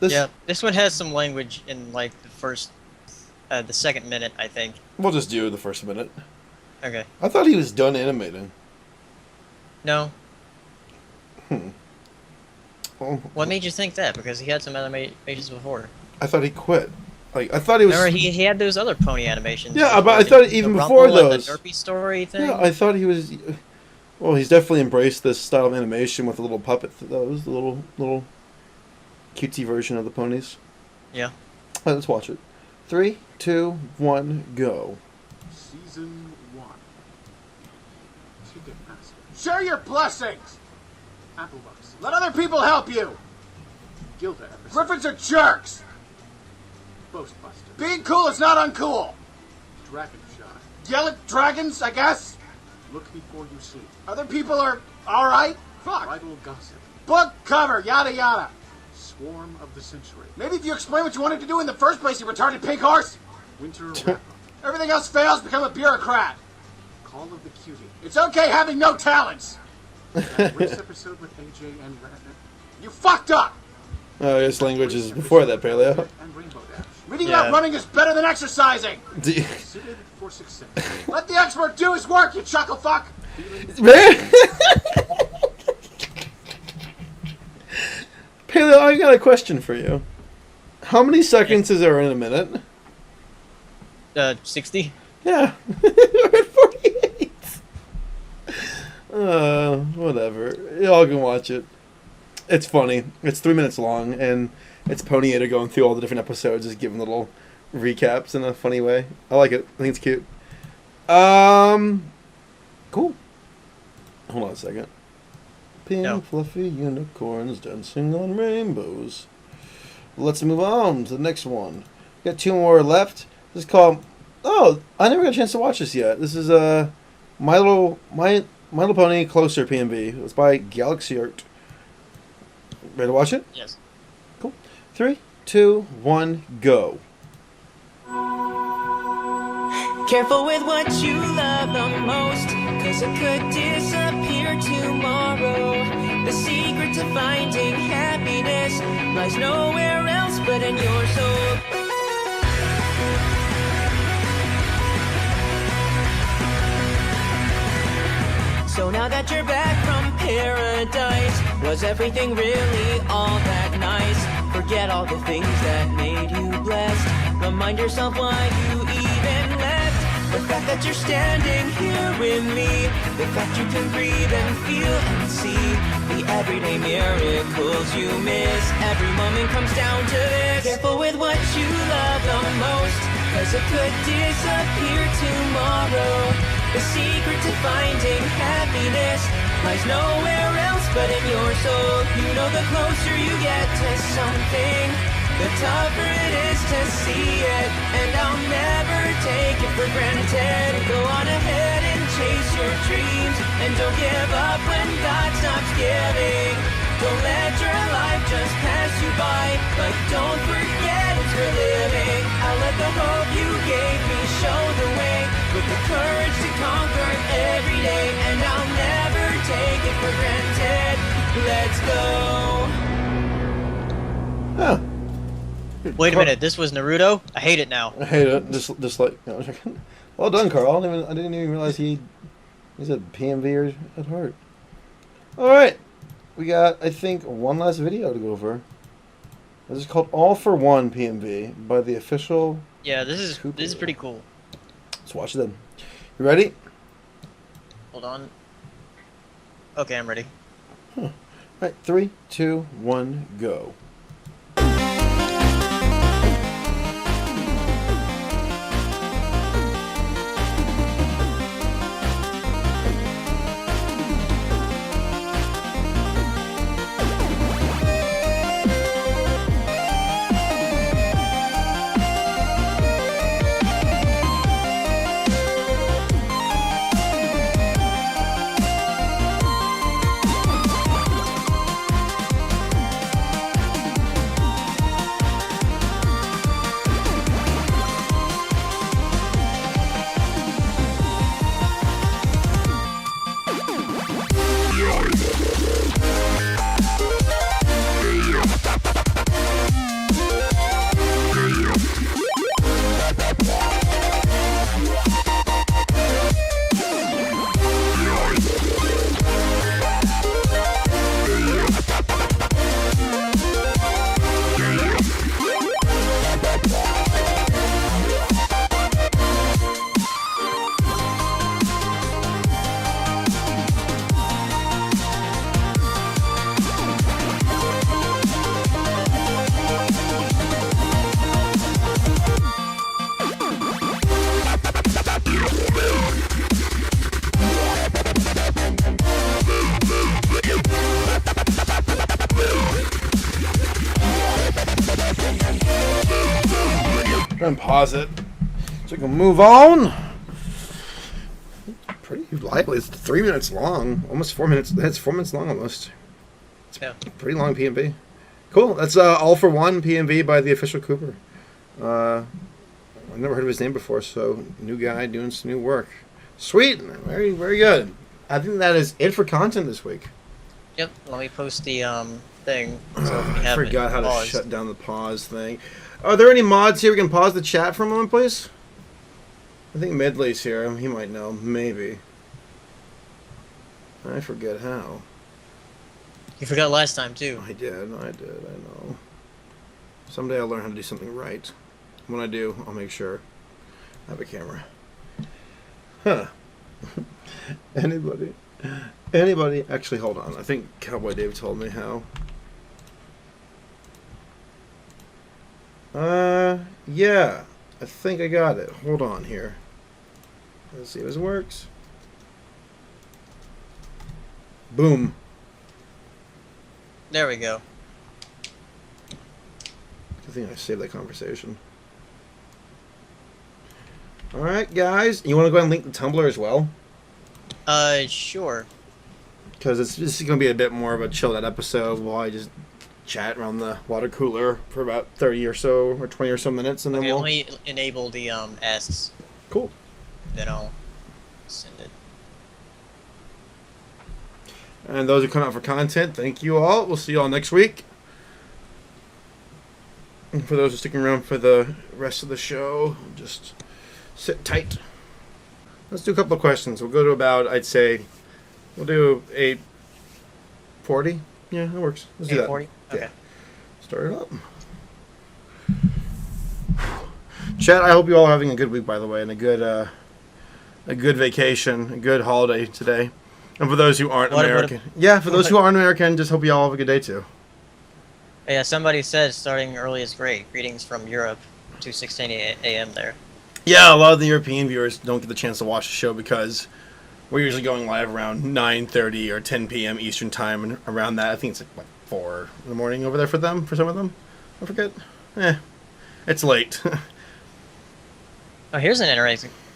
Yeah, this one has some language in like the first The second minute, I think. We'll just do the first minute. Okay. I thought he was done animating. No. Oh, What made you think that? Because he had some animations before. I thought he quit. Like I thought he was. Remember, he had those other pony animations. Yeah, before, but I thought even the before Rumble and those. the Derpy story thing. Yeah, I thought he was. Well, he's definitely embraced this style of animation with the little puppet. Those the little cutesy version of the ponies. Yeah. All right, let's watch it. 3, 2, 1, go. Season 1. Ticketmaster. Share your blessings! Applebus. Let other people help you! Gilda episode. Griffins are jerks! Ghostbusters. Being cool is not uncool! Dragon Shot. Yell at dragons, I guess? Look before you sleep. Other people are alright? Fuck! Rival gossip. Book cover, yada yada. Swarm of the century. Maybe if you explain what you wanted to do in the first place, you retarded pig horse! Winter wrap-up. Everything else fails, become a bureaucrat. Call of the Cutie. It's okay having no talents! That race episode with AJ and Ratner. You fucked up! Oh, his language is before that, Paleo. And Rainbow Dash. Reading about running is better than exercising! Suited for success. Let the expert do his work, you chuckle fuck! Paleo, I got a question for you. How many seconds is there in a minute? 60. Yeah. We're at 48. Whatever. Y'all can watch it. It's funny. It's 3 minutes long, and it's Ponyator going through all the different episodes, just giving little recaps in a funny way. I like it. I think it's cute. Cool. Hold on a second. Pink fluffy unicorns dancing on rainbows. Let's move on to the next one. We got 2 more left. This is called. Oh, I never got a chance to watch this yet. This is My Little Pony Closer PMV. It's by Galaxy Art. Ready to watch it? Yes. Cool. 3, 2, 1, go. Careful with what you love the most, 'cause it could disappear tomorrow. The secret to finding happiness lies nowhere else but in your soul. So now that you're back from paradise, was everything really all that nice? Forget all the things that made you blessed. Remind yourself why you even left. The fact that you're standing here with me, the fact you can breathe and feel and see the everyday miracles you miss. Every moment comes down to this. Careful with what you love the most, 'cause it could disappear tomorrow. The secret to finding happiness lies nowhere else but in your soul. You know the closer you get to something, the tougher it is to see it. And I'll never take it for granted. Go on ahead and chase your dreams, and don't give up when God stops giving. Don't let your life just pass you by, but don't forget it's for living. I'll let the hope you gave me show the way, with the courage to conquer every day. And I'll never take it for granted. Let's go. Huh. Wait a minute, this was Naruto? I hate it now. I hate it. Just like. No, well done, Carl. I didn't even realize he's a PMVer at heart. All right. We got, I think, one last video to go over. This is called All for One PMV by the official. Yeah, this is pretty cool. Let's watch it then. You ready? Hold on. Okay, I'm ready. All right, 3, 2, 1, go. gonna pause it so we can move on. Pretty lively. It's 3 minutes long. Almost 4 minutes. It's 4 minutes long almost. It's pretty long PMV. Cool. That's All for One PMV by the official Cooper. I've never heard of his name before, so new guy doing some new work. Sweet. Very, very good. I think that is it for content this week. Yep. Let me post the thing. So I forgot how to shut down the pause thing. Are there any mods here we can pause the chat for a moment, please? I think Medley's here. He might know. Maybe. I forget how. You forgot last time, too. I did. I know. Someday I'll learn how to do something right. When I do, I'll make sure I have a camera. Huh. Anybody? Actually, hold on. I think Cowboy Dave told me how. Yeah. I think I got it. Hold on here. Let's see if this works. Boom. There we go. I think I saved that conversation. Alright, guys. You want to go ahead and link the Tumblr as well? Sure. Because this is going to be a bit more of a chilled out episode while I just chat around the water cooler for about 30 or so, or 20 or so minutes, and then we'll... Let me enable the asks. Cool. Then I'll send it. And those who come out for content, thank you all. We'll see you all next week. And for those who are sticking around for the rest of the show, just sit tight. Let's do a couple of questions. We'll go to about, I'd say, we'll do 8:40. Yeah, that works. Let's do that. 8:40? Okay. Start it up. Chat, I hope you all are having a good week, by the way, and a good vacation, a good holiday today. And for those who aren't American, for those who aren't American, just hope you all have a good day too. Yeah, somebody said starting early is great. Greetings from Europe, 2:16 a.m. there. Yeah, a lot of the European viewers don't get the chance to watch the show because we're usually going live around 9:30 or 10 p.m. Eastern time, and around that, I think it's like 4 in the morning over there for them. For some of them, I forget. It's late. Oh, here's an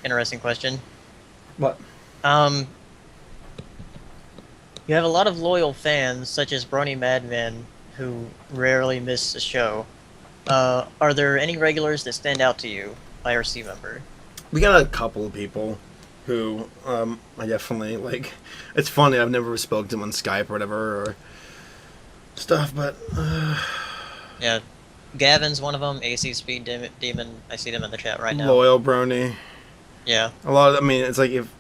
interesting question. What? You have a lot of loyal fans, such as Brony Madman, who rarely miss a show. Are there any regulars that stand out to you, IRC member? We got a couple of people who I definitely like. It's funny, I've never spoken to them on Skype or whatever or stuff, but yeah, Gavin's one of them. AC Speed Demon, I see them in the chat right now. Loyal Brony. Yeah. A lot of, I mean, it's like if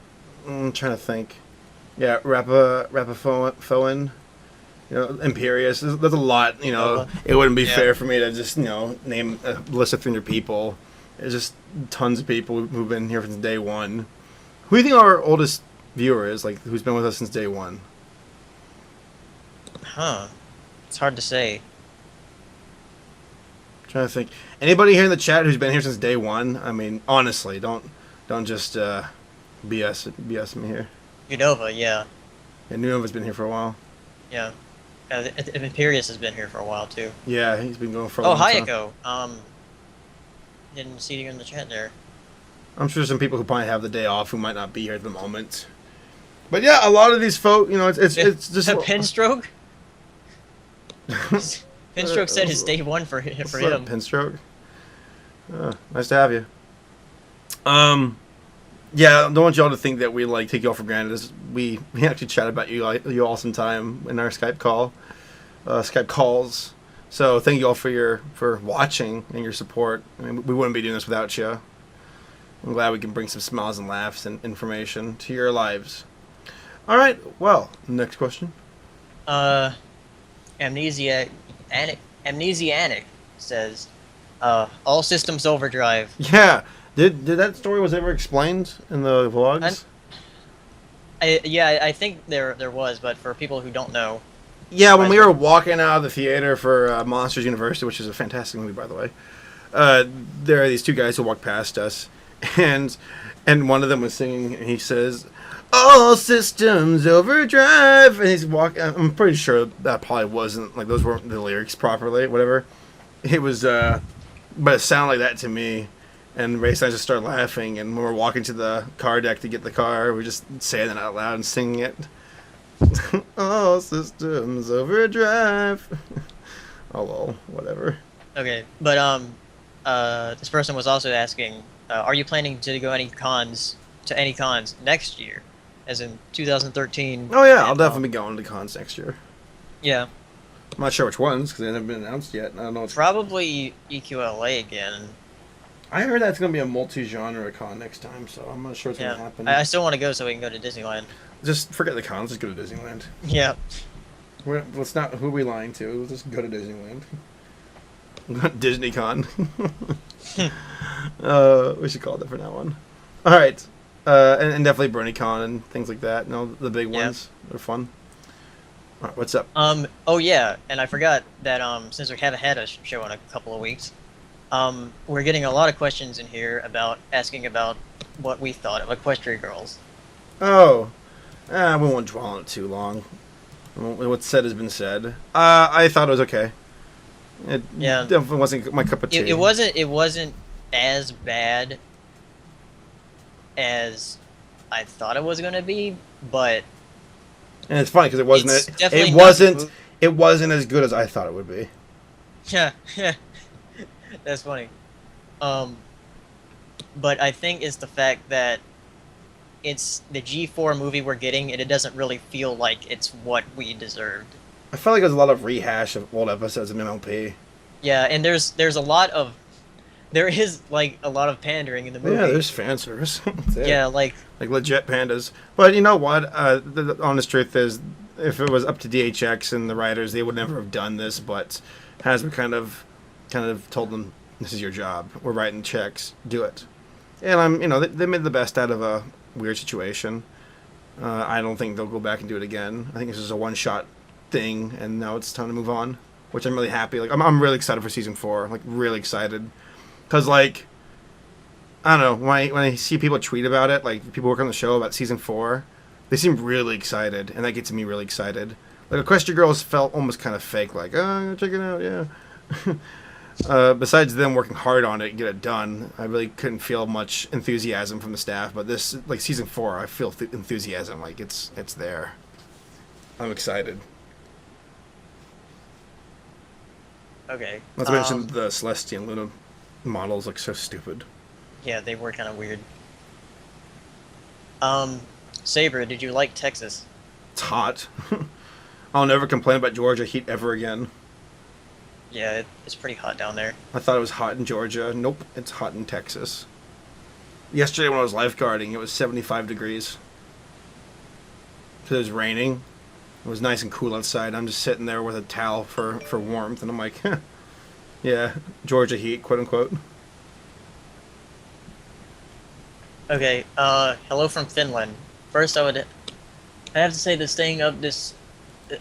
I'm trying to think. Yeah, Rapafoen, you know, Imperius. There's a lot, you know. It wouldn't be fair for me to just, you know, name a list of 300 people. There's just tons of people who've been here since day one. Who do you think our oldest viewer is, like, who's been with us since day one? Huh. It's hard to say. I'm trying to think. Anybody here in the chat who's been here since day one? I mean, honestly, don't just BS me here. Unova, yeah. Yeah, Nunova's been here for a while. Yeah. Imperius has been here for a while, too. Yeah, he's been going for a long time. Hayako. Didn't see you in the chat there. I'm sure some people who probably have the day off who might not be here at the moment. But yeah, a lot of these folk, you know, it's just... Pinstroke? Pinstroke said it's day one for him. Pinstroke? Nice to have you. Yeah, I don't want y'all to think that we like take y'all for granted. We actually chat about you all some time in our Skype calls. So thank you all for watching and your support. I mean, we wouldn't be doing this without you. I'm glad we can bring some smiles and laughs and information to your lives. All right, well, next question. Amnesianic says, all systems overdrive. Yeah. Did that story was ever explained in the vlogs? I think there was, but for people who don't know. Yeah, when we were walking out of the theater for Monsters University, which is a fantastic movie, by the way, there are these two guys who walked past us, and one of them was singing, and he says, "All systems overdrive," and he's walking. I'm pretty sure that probably wasn't, like, those weren't the lyrics properly, whatever. It was, but it sounded like that to me. And Race and I just start laughing, and when we're walking to the car deck to get the car, we're just saying it out loud and singing it. All systems overdrive. Oh well, whatever. Okay, but this person was also asking, are you planning to go any cons next year, as in 2013? Oh yeah, I'll definitely be going to cons next year. Yeah. I'm not sure which ones because they haven't been announced yet. I don't know. Probably EQLA again. I heard that's gonna be a multi-genre con next time, so I'm not sure it's gonna happen. I still want to go so we can go to Disneyland. Just forget the cons. Just go to Disneyland. Yeah. Let's not. Who are we lying to? Let's just go to Disneyland. DisneyCon. We should call it that for now on. All right, and definitely BronyCon and things like that. No, the big ones. They're fun. All right, what's up? Oh yeah, and I forgot that since we haven't had a show in a couple of weeks, we're getting a lot of questions in here asking about what we thought of Equestria Girls. Oh, we won't dwell on it too long. What's said has been said. I thought it was okay. It definitely wasn't my cup of tea. It wasn't as bad as I thought it was gonna be, but and it's funny because it wasn't as good as I thought it would be. Yeah, that's funny. But I think it's the fact that it's the G4 movie we're getting, and it doesn't really feel like it's what we deserved. I felt like there's a lot of rehash of old episodes of MLP. Yeah, and there is a lot of pandering in the movie. Yeah, there's fan service. Yeah, like legit pandas. But you know what? The honest truth is, if it was up to DHX and the writers, they would never have done this. But Hasbro kind of told them, "This is your job. We're writing checks. Do it." And they made the best out of a weird situation. I don't think they'll go back and do it again. I think this is a one-shot thing, and now it's time to move on, which I'm really happy. Like I'm really excited for season 4. Like really excited, because I don't know, when I see people tweet about it, like people work on the show about season 4, they seem really excited, and that gets me really excited. Like Equestria Girls felt almost kind of fake, like check it out, yeah. Besides them working hard on it and get it done, I really couldn't feel much enthusiasm from the staff. But this, like season 4, I feel enthusiasm. Like it's there. I'm excited. Okay. Not to mention the Celestia and Luna models look so stupid. Yeah, they were kind of weird. Saber, did you like Texas? It's hot. I'll never complain about Georgia heat ever again. Yeah, it's pretty hot down there. I thought it was hot in Georgia. Nope, it's hot in Texas. Yesterday when I was lifeguarding, it was 75 degrees. Because it was raining. It was nice and cool outside. I'm just sitting there with a towel for warmth, and I'm like, yeah, Georgia heat, quote unquote. Okay, hello from Finland. First, I have to say that staying up this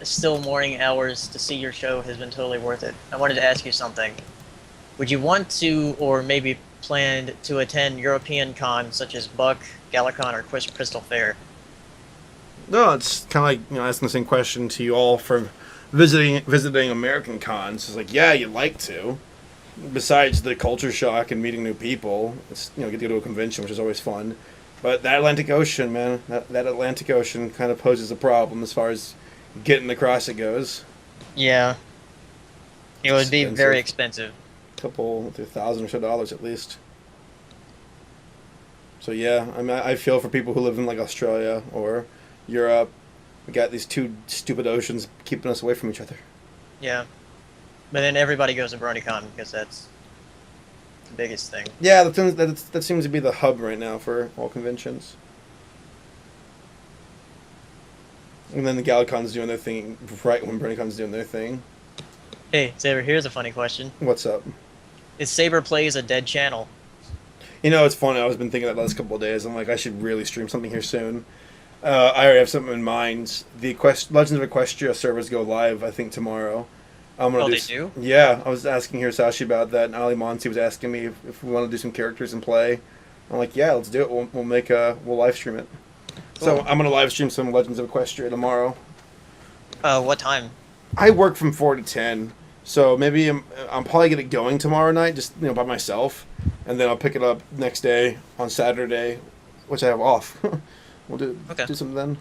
still morning hours to see your show has been totally worth it. I wanted to ask you something. Would you want to, or maybe planned to attend European cons such as Buck, Galacon, or Crystal Fair? No, it's kind of like asking the same question to you all for visiting American cons. It's like, yeah, you'd like to. Besides the culture shock and meeting new people, it's get to go to a convention, which is always fun. But that Atlantic Ocean, man, that Atlantic Ocean kind of poses a problem as far as getting across it goes. Yeah. It would be very expensive. Couple $1,000 or so at least. So yeah, I feel for people who live in like Australia or Europe. We got these two stupid oceans keeping us away from each other. Yeah. But then everybody goes to BronyCon because that's the biggest thing. Yeah, that seems to be the hub right now for all conventions. And then the Galacon's doing their thing right when BronyCon's doing their thing. Hey, Saber, here's a funny question. What's up? Is Saber Plays a dead channel? It's funny. I've been thinking that the last couple of days. I'm like, I should really stream something here soon. I already have something in mind. The Legends of Equestria servers go live, I think, tomorrow. They do? Yeah, I was asking Hirasashi about that, and Ali Monty was asking me if we want to do some characters and play. I'm like, yeah, let's do it. We'll live stream it. Cool. So I'm gonna live stream some Legends of Equestria tomorrow. What time? I work from 4 to 10, so maybe I'm probably gonna get going tomorrow night, just by myself. and then I'll pick it up next day on Saturday, which I have off. We'll do something then.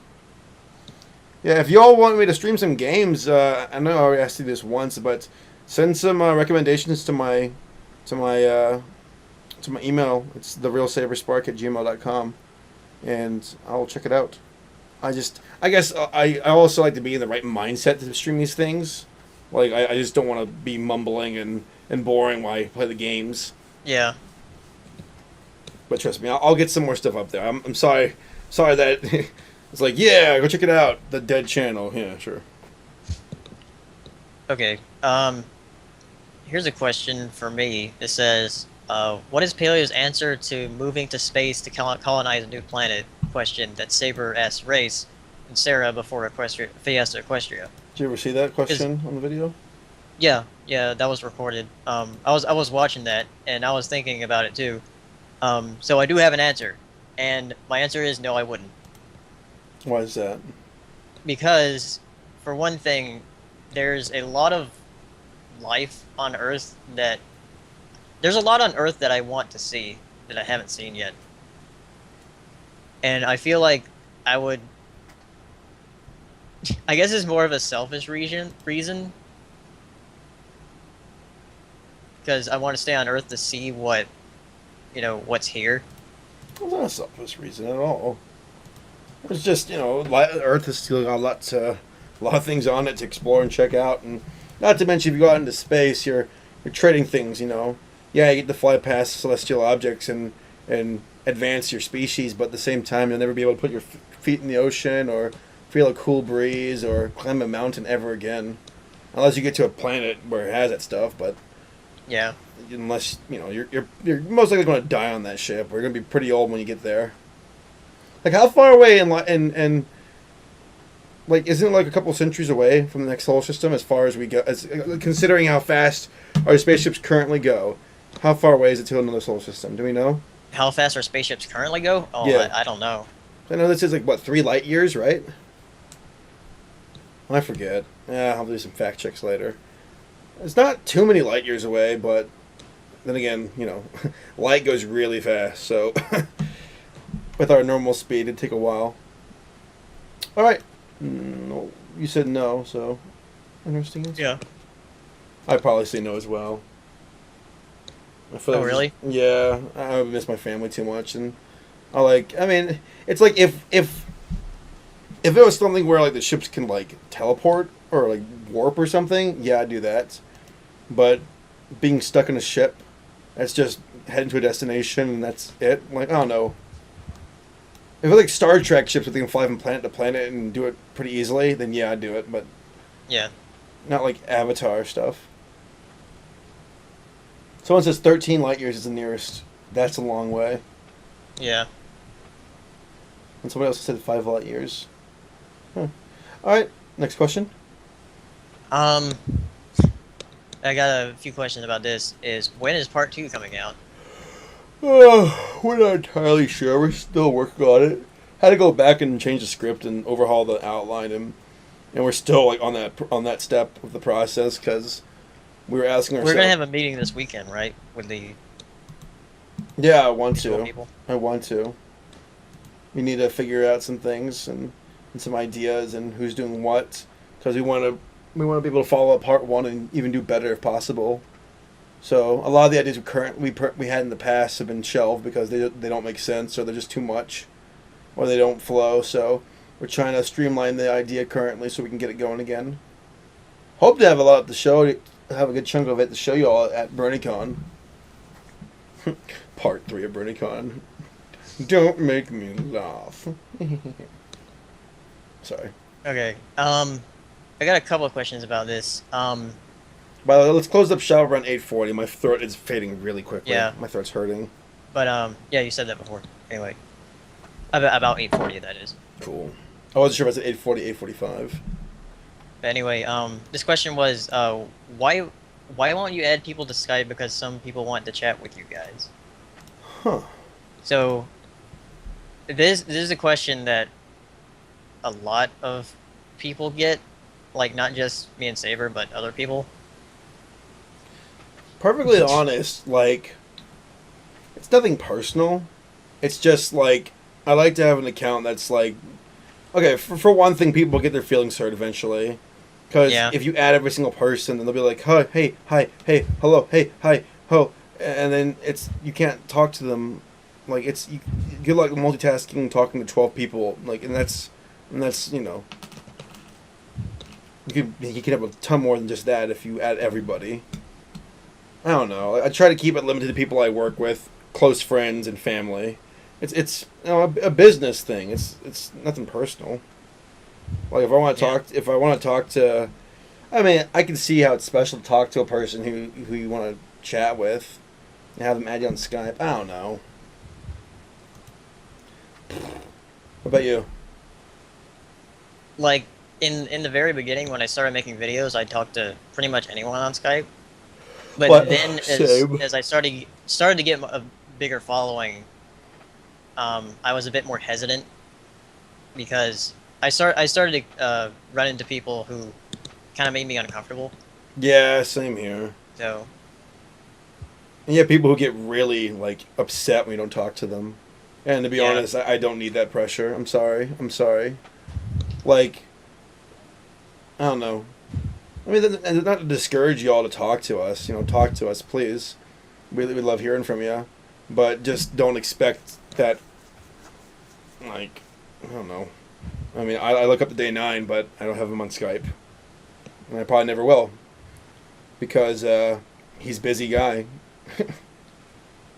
Yeah, if y'all want me to stream some games, I know I already asked you this once, but send some recommendations to my email. It's therealsaberspark@gmail.com, and I'll check it out. I guess I also like to be in the right mindset to stream these things. Like I just don't want to be mumbling and boring while I play the games. Yeah. But trust me, I'll get some more stuff up there. I'm sorry that it's like, yeah, go check it out. The dead channel. Yeah, sure. Okay. Here's a question for me. It says, what is Paleo's answer to moving to space to colonize a new planet? Question that Saber asked Race and Sarah before Fiesta Equestria. Did you ever see that question on the video? Yeah, that was recorded. I was watching that and I was thinking about it too. So I do have an answer, and my answer is no, I wouldn't. Why is that? Because, for one thing, there's a lot of life on Earth that I want to see that I haven't seen yet. And I feel like I would... I guess it's more of a selfish reason. Because I want to stay on Earth to see what's here. Well, that's not a selfish reason at all. It's just, Earth has still got a lot of things on it to explore and check out. And not to mention, if you go out into space, you're trading things, Yeah, you get to fly past celestial objects and advance your species, but at the same time, you'll never be able to put your feet in the ocean or feel a cool breeze or climb a mountain ever again. Unless you get to a planet where it has that stuff, but... Yeah. Unless, you're most likely going to die on that ship. We're going to be pretty old when you get there. Like, how far away isn't it like a couple centuries away from the next solar system as far as we go? Considering how fast our spaceships currently go, how far away is it to another solar system? Do we know? How fast our spaceships currently go? Oh, yeah. I don't know. I know this is 3 light years, right? I forget. Yeah, I'll do some fact checks later. It's not too many light years away, but then again, light goes really fast, so with our normal speed, it'd take a while. All right. No, you said no, so interesting. Yeah. I'd probably say no as well. Oh, really? Yeah, I miss my family too much, and it's like if it was something where the ships can teleport or warp or something, yeah, I'd do that. But being stuck in a ship, that's just heading to a destination and that's it. I don't know. If it's Star Trek ships that they can fly from planet to planet and do it pretty easily, then yeah, I'd do it. But yeah, not Avatar stuff. Someone says 13 light years is the nearest. That's a long way. Yeah. And somebody else said 5 light years. Huh. All right, next question. I got a few questions about this. When is part 2 coming out? We're not entirely sure. We're still working on it. Had to go back and change the script and overhaul the outline, and we're still on that step of the process because we were asking ourselves. We're gonna have a meeting this weekend, right? With the I want to. People. I want to. We need to figure out some things and some ideas and who's doing what, because we want to be able to follow up part 1 and even do better if possible. So a lot of the ideas we had in the past have been shelved because they don't make sense or they're just too much or they don't flow. So we're trying to streamline the idea currently so we can get it going again. Hope to have a lot to show, have a good chunk of it to show you all at BronyCon. Part 3 of BronyCon. Don't make me laugh. Sorry. Okay. I got a couple of questions about this. By the way, let's close up shop around 8:40. My throat is fading really quickly. Yeah. My throat's hurting. But yeah, you said that before. Anyway, about 8:40, that is. Cool. I wasn't sure if I said 8:40, 8:45. But anyway, this question was, why won't you add people to Skype? Because some people want to chat with you guys. Huh. So, this is a question that a lot of people get, not just me and Saber, but other people. Perfectly honest, it's nothing personal. It's just like I like to have an account that's like, okay, for one thing, people get their feelings hurt eventually. Because if you add every single person, then they'll be like, hi, hey, hello, hey, hi, ho, and then you can't talk to them. Like you're like multitasking, talking to 12 people, like, and that's you know, you can have a ton more than just that if you add everybody. I don't know. I try to keep it limited to people I work with, close friends, and family. It's you know, a business thing. It's nothing personal. Like if I want to talk to, I mean, I can see how it's special to talk to a person who you want to chat with, and have them add you on Skype. I don't know. What about you? Like in the very beginning when I started making videos, I talked to pretty much anyone on Skype. But then as I started to get a bigger following, I was a bit more hesitant because I started to run into people who kind of made me uncomfortable. Yeah, same here. So. And you have people who get really like upset when you don't talk to them. And to be honest, I don't need that pressure. I'm sorry. Like, I don't know. I mean, and not to discourage y'all to talk to us. You know, talk to us, please. We love hearing from you. But just don't expect that, like, I don't know. I mean, I look up to Day 9, but I don't have him on Skype. And I probably never will. Because he's a busy guy.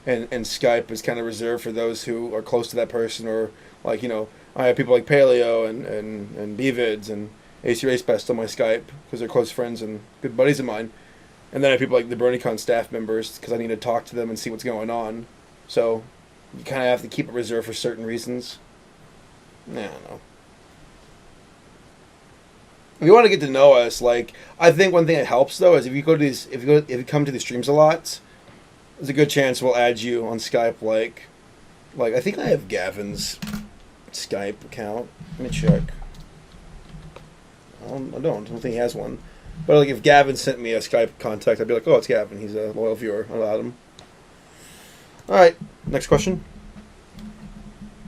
And Skype is kind of reserved for those who are close to that person, or like, you know, I have people like Paleo and BVids and AC Race Best on my Skype because they're close friends and good buddies of mine. And then I have people like the BronyCon staff members because I need to talk to them and see what's going on. So you kind of have to keep it reserved for certain reasons. I don't know. If you want to get to know us, like, I think one thing that helps though is if you come to these streams a lot, there's a good chance we'll add you on Skype. Like I think I have Gavin's Skype account. Let me check. I don't think he has one. But like if Gavin sent me a Skype contact, I'd be like, oh, it's Gavin. He's a loyal viewer. I allowed him. All right, next question.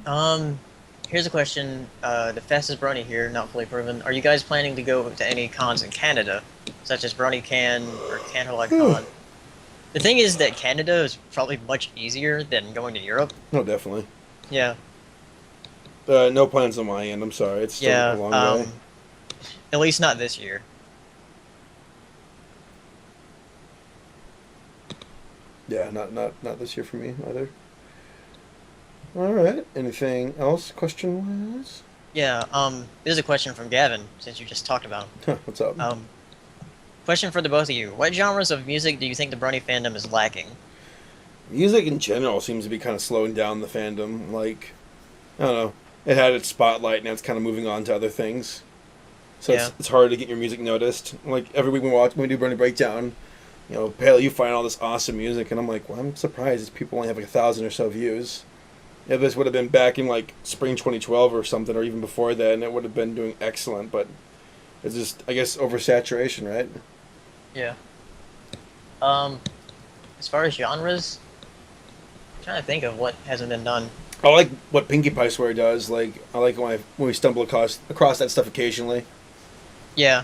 Here's a question. The fastest Brony here, not fully proven. Are you guys planning to go to any cons in Canada, such as BronyCan or CanterLikeCon? The thing is that Canada is probably much easier than going to Europe. No, definitely. Yeah. No plans on my end. I'm sorry. It's still a long way. At least not this year. Yeah, not this year for me either. All right. Anything else, question-wise? Yeah. This is a question from Gavin, since you just talked about him. What's up? Question for the both of you. What genres of music do you think the Brony fandom is lacking? Music in general seems to be kind of slowing down the fandom. Like, I don't know. It had its spotlight, now it's kind of moving on to other things. So it's hard to get your music noticed. Like, every week when we do Brony Breakdown, you know, Paleo, you find all this awesome music, and I'm like, well, I'm surprised these people only have like 1,000 or so views. If this would have been back in like spring 2012 or something, or even before then, it would have been doing excellent, but it's just, I guess, oversaturation, right? Yeah. As far as genres, I'm trying to think of what hasn't been done. I like what Pinkie Pie Swear does. Like, I like when we stumble across that stuff occasionally. Yeah,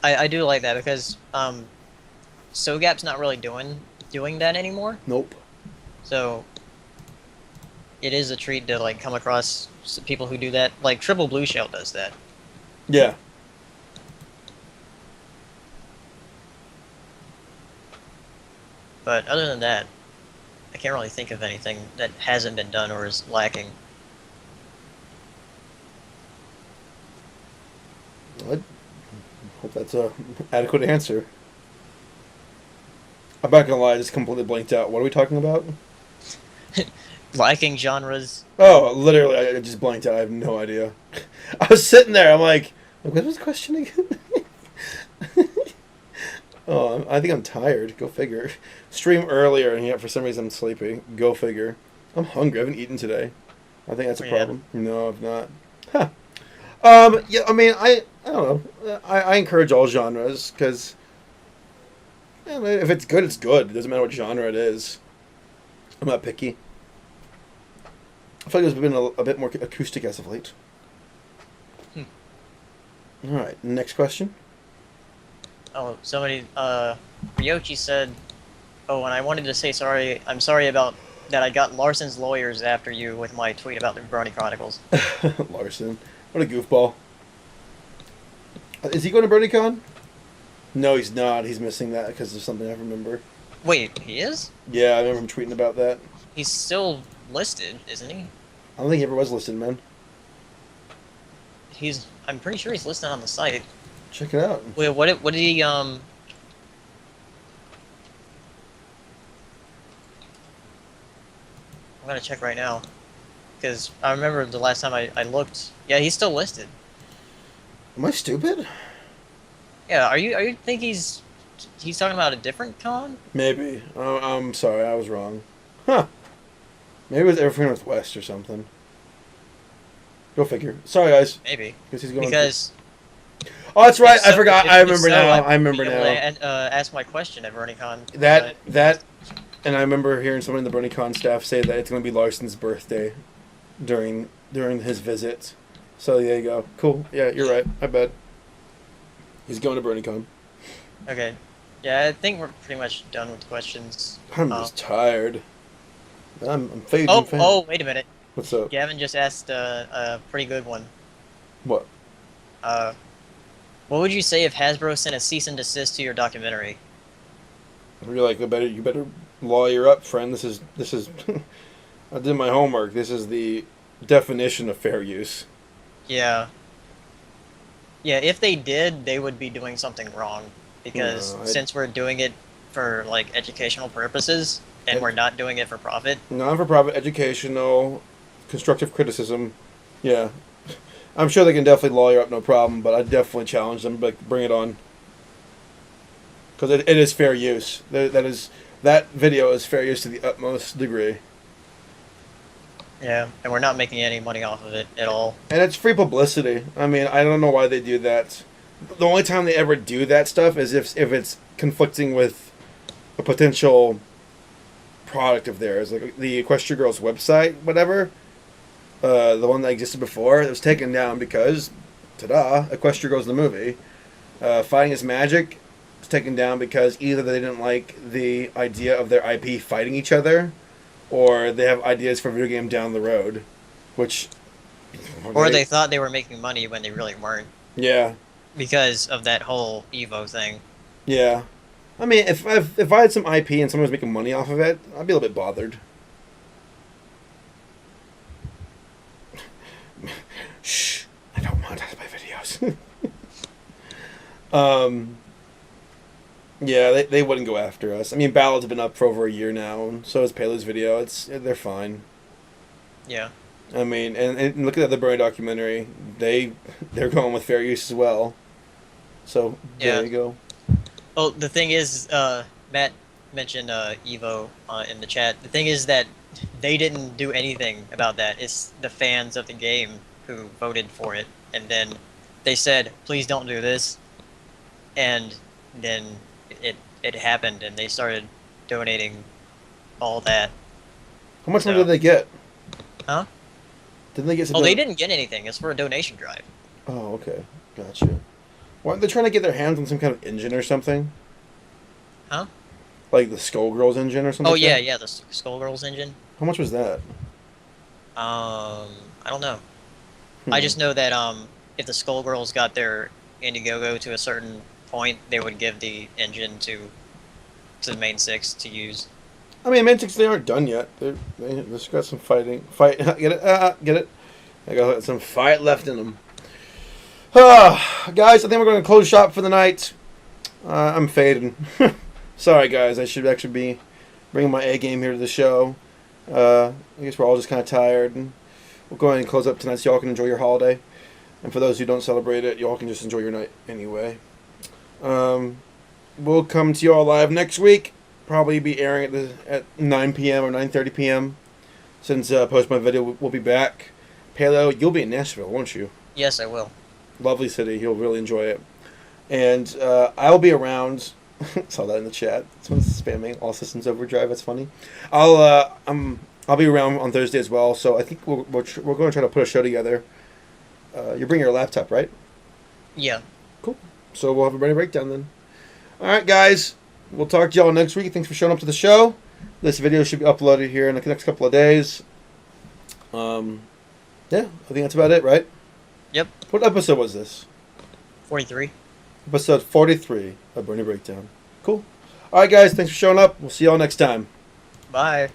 I do like that because SoGap's not really doing that anymore. Nope. So it is a treat to like come across people who do that. Like Triple Blue Shell does that. Yeah. But other than that, I can't really think of anything that hasn't been done or is lacking. I hope that's a adequate answer. I'm not gonna lie, I just completely blanked out. What are we talking about? Lacking genres. Oh, literally, I just blanked out. I have no idea. I was sitting there, I'm like, what was the question again? Oh, I think I'm tired. Go figure. Stream earlier, and yet for some reason I'm sleepy. Go figure. I'm hungry. I haven't eaten today. I think that's a problem. No, I've not. Huh. Yeah, I mean, I don't know. I encourage all genres, because if it's good, it's good. It doesn't matter what genre it is. I'm not picky. I feel like there's been a bit more acoustic as of late. All right, next question. Oh, somebody, Ryochi said, oh, and I wanted to say sorry, I'm sorry about that I got Larson's lawyers after you with my tweet about the Brony Chronicles. Larson. What a goofball. Is he going to BronyCon? No, he's not. He's missing that because of something I remember. Wait, he is? Yeah, I remember him tweeting about that. He's still listed, isn't he? I don't think he ever was listed, man. I'm pretty sure he's listed on the site. Check it out. Wait, what did he, I'm gonna check right now. Because I remember the last time I looked. Yeah, he's still listed. Am I stupid? Yeah, are you think he's talking about a different con? Maybe. I'm sorry, I was wrong. Huh. Maybe it was Everything Northwest or something. Go figure. Sorry, guys. Maybe. He's going because... Oh, that's right. So, I forgot. I remember now. I remember now. Ask my question at BronyCon. That, and I remember hearing someone in the BronyCon staff say that it's going to be Larson's birthday during his visit. So there you go. Cool. Yeah, you're right. I bet. He's going to BronyCon. Okay. Yeah, I think we're pretty much done with the questions. I'm just tired. I'm fading. Oh, wait a minute. What's up? Gavin just asked a pretty good one. What? What would you say if Hasbro sent a cease and desist to your documentary? You're like, you better lawyer up, friend. This is I did my homework. This is the definition of fair use. Yeah. Yeah, if they did, they would be doing something wrong. Because since we're doing it for, like, educational purposes, and we're not doing it for profit. Non-for-profit, educational, constructive criticism. Yeah. I'm sure they can definitely lawyer up, no problem, but I definitely challenge them, like, bring it on. Because it is fair use. That video is fair use to the utmost degree. Yeah, and we're not making any money off of it at all. And it's free publicity. I mean, I don't know why they do that. The only time they ever do that stuff is if it's conflicting with a potential product of theirs. Like the Equestria Girls website, whatever. The one that existed before, it was taken down because, ta-da, Equestria Girls the movie. Fighting is Magic was taken down because either they didn't like the idea of their IP fighting each other, or they have ideas for a video game down the road, which... Or they thought they were making money when they really weren't. Yeah. Because of that whole Evo thing. Yeah. I mean, if I had some IP and someone was making money off of it, I'd be a little bit bothered. Shh. I don't want to my videos. Yeah, they wouldn't go after us. I mean, Ballad's been up for over a year now, and so has Paleo's video. They're fine. Yeah. I mean, and look at the Brony documentary. They're going with fair use as well. So there you go. Well, the thing is, Matt mentioned Evo in the chat. The thing is that they didn't do anything about that. It's the fans of the game who voted for it, and then they said, "Please don't do this," and then it happened, and they started donating all that. How much money did they get? Huh? Didn't they get some... Oh, they didn't get anything. It's for a donation drive. Oh, okay. Gotcha. Why aren't they trying to get their hands on some kind of engine or something? Huh? Like the Skullgirls engine or something? Oh, yeah, yeah, the Skullgirls engine. How much was that? I don't know. I just know that if the Skullgirls got their Indiegogo to a certain point, they would give the engine to the main six to use. I mean, main six, they aren't done yet. They just got some fighting. Get it? Get it? They got some fight left in them. Guys, I think we're going to close shop for the night. I'm fading. Sorry, guys. I should actually be bringing my A game here to the show. I guess we're all just kind of tired. And we'll go ahead and close up tonight so y'all can enjoy your holiday. And for those who don't celebrate it, y'all can just enjoy your night anyway. We'll come to y'all live next week. Probably be airing at 9 p.m. or 9:30 p.m. Since post my video, we'll be back. Paleo, you'll be in Nashville, won't you? Yes, I will. Lovely city. You'll really enjoy it. And I'll be around. Saw that in the chat. Someone's spamming all systems overdrive. That's funny. I'll be around on Thursday as well, so I think we're going to try to put a show together. You bring your laptop, right? Yeah. Cool. So we'll have a Brony Breakdown then. All right, guys. We'll talk to y'all next week. Thanks for showing up to the show. This video should be uploaded here in the next couple of days. Yeah, I think that's about it, right? Yep. What episode was this? 43. Episode 43 of Brony Breakdown. Cool. All right, guys. Thanks for showing up. We'll see y'all next time. Bye.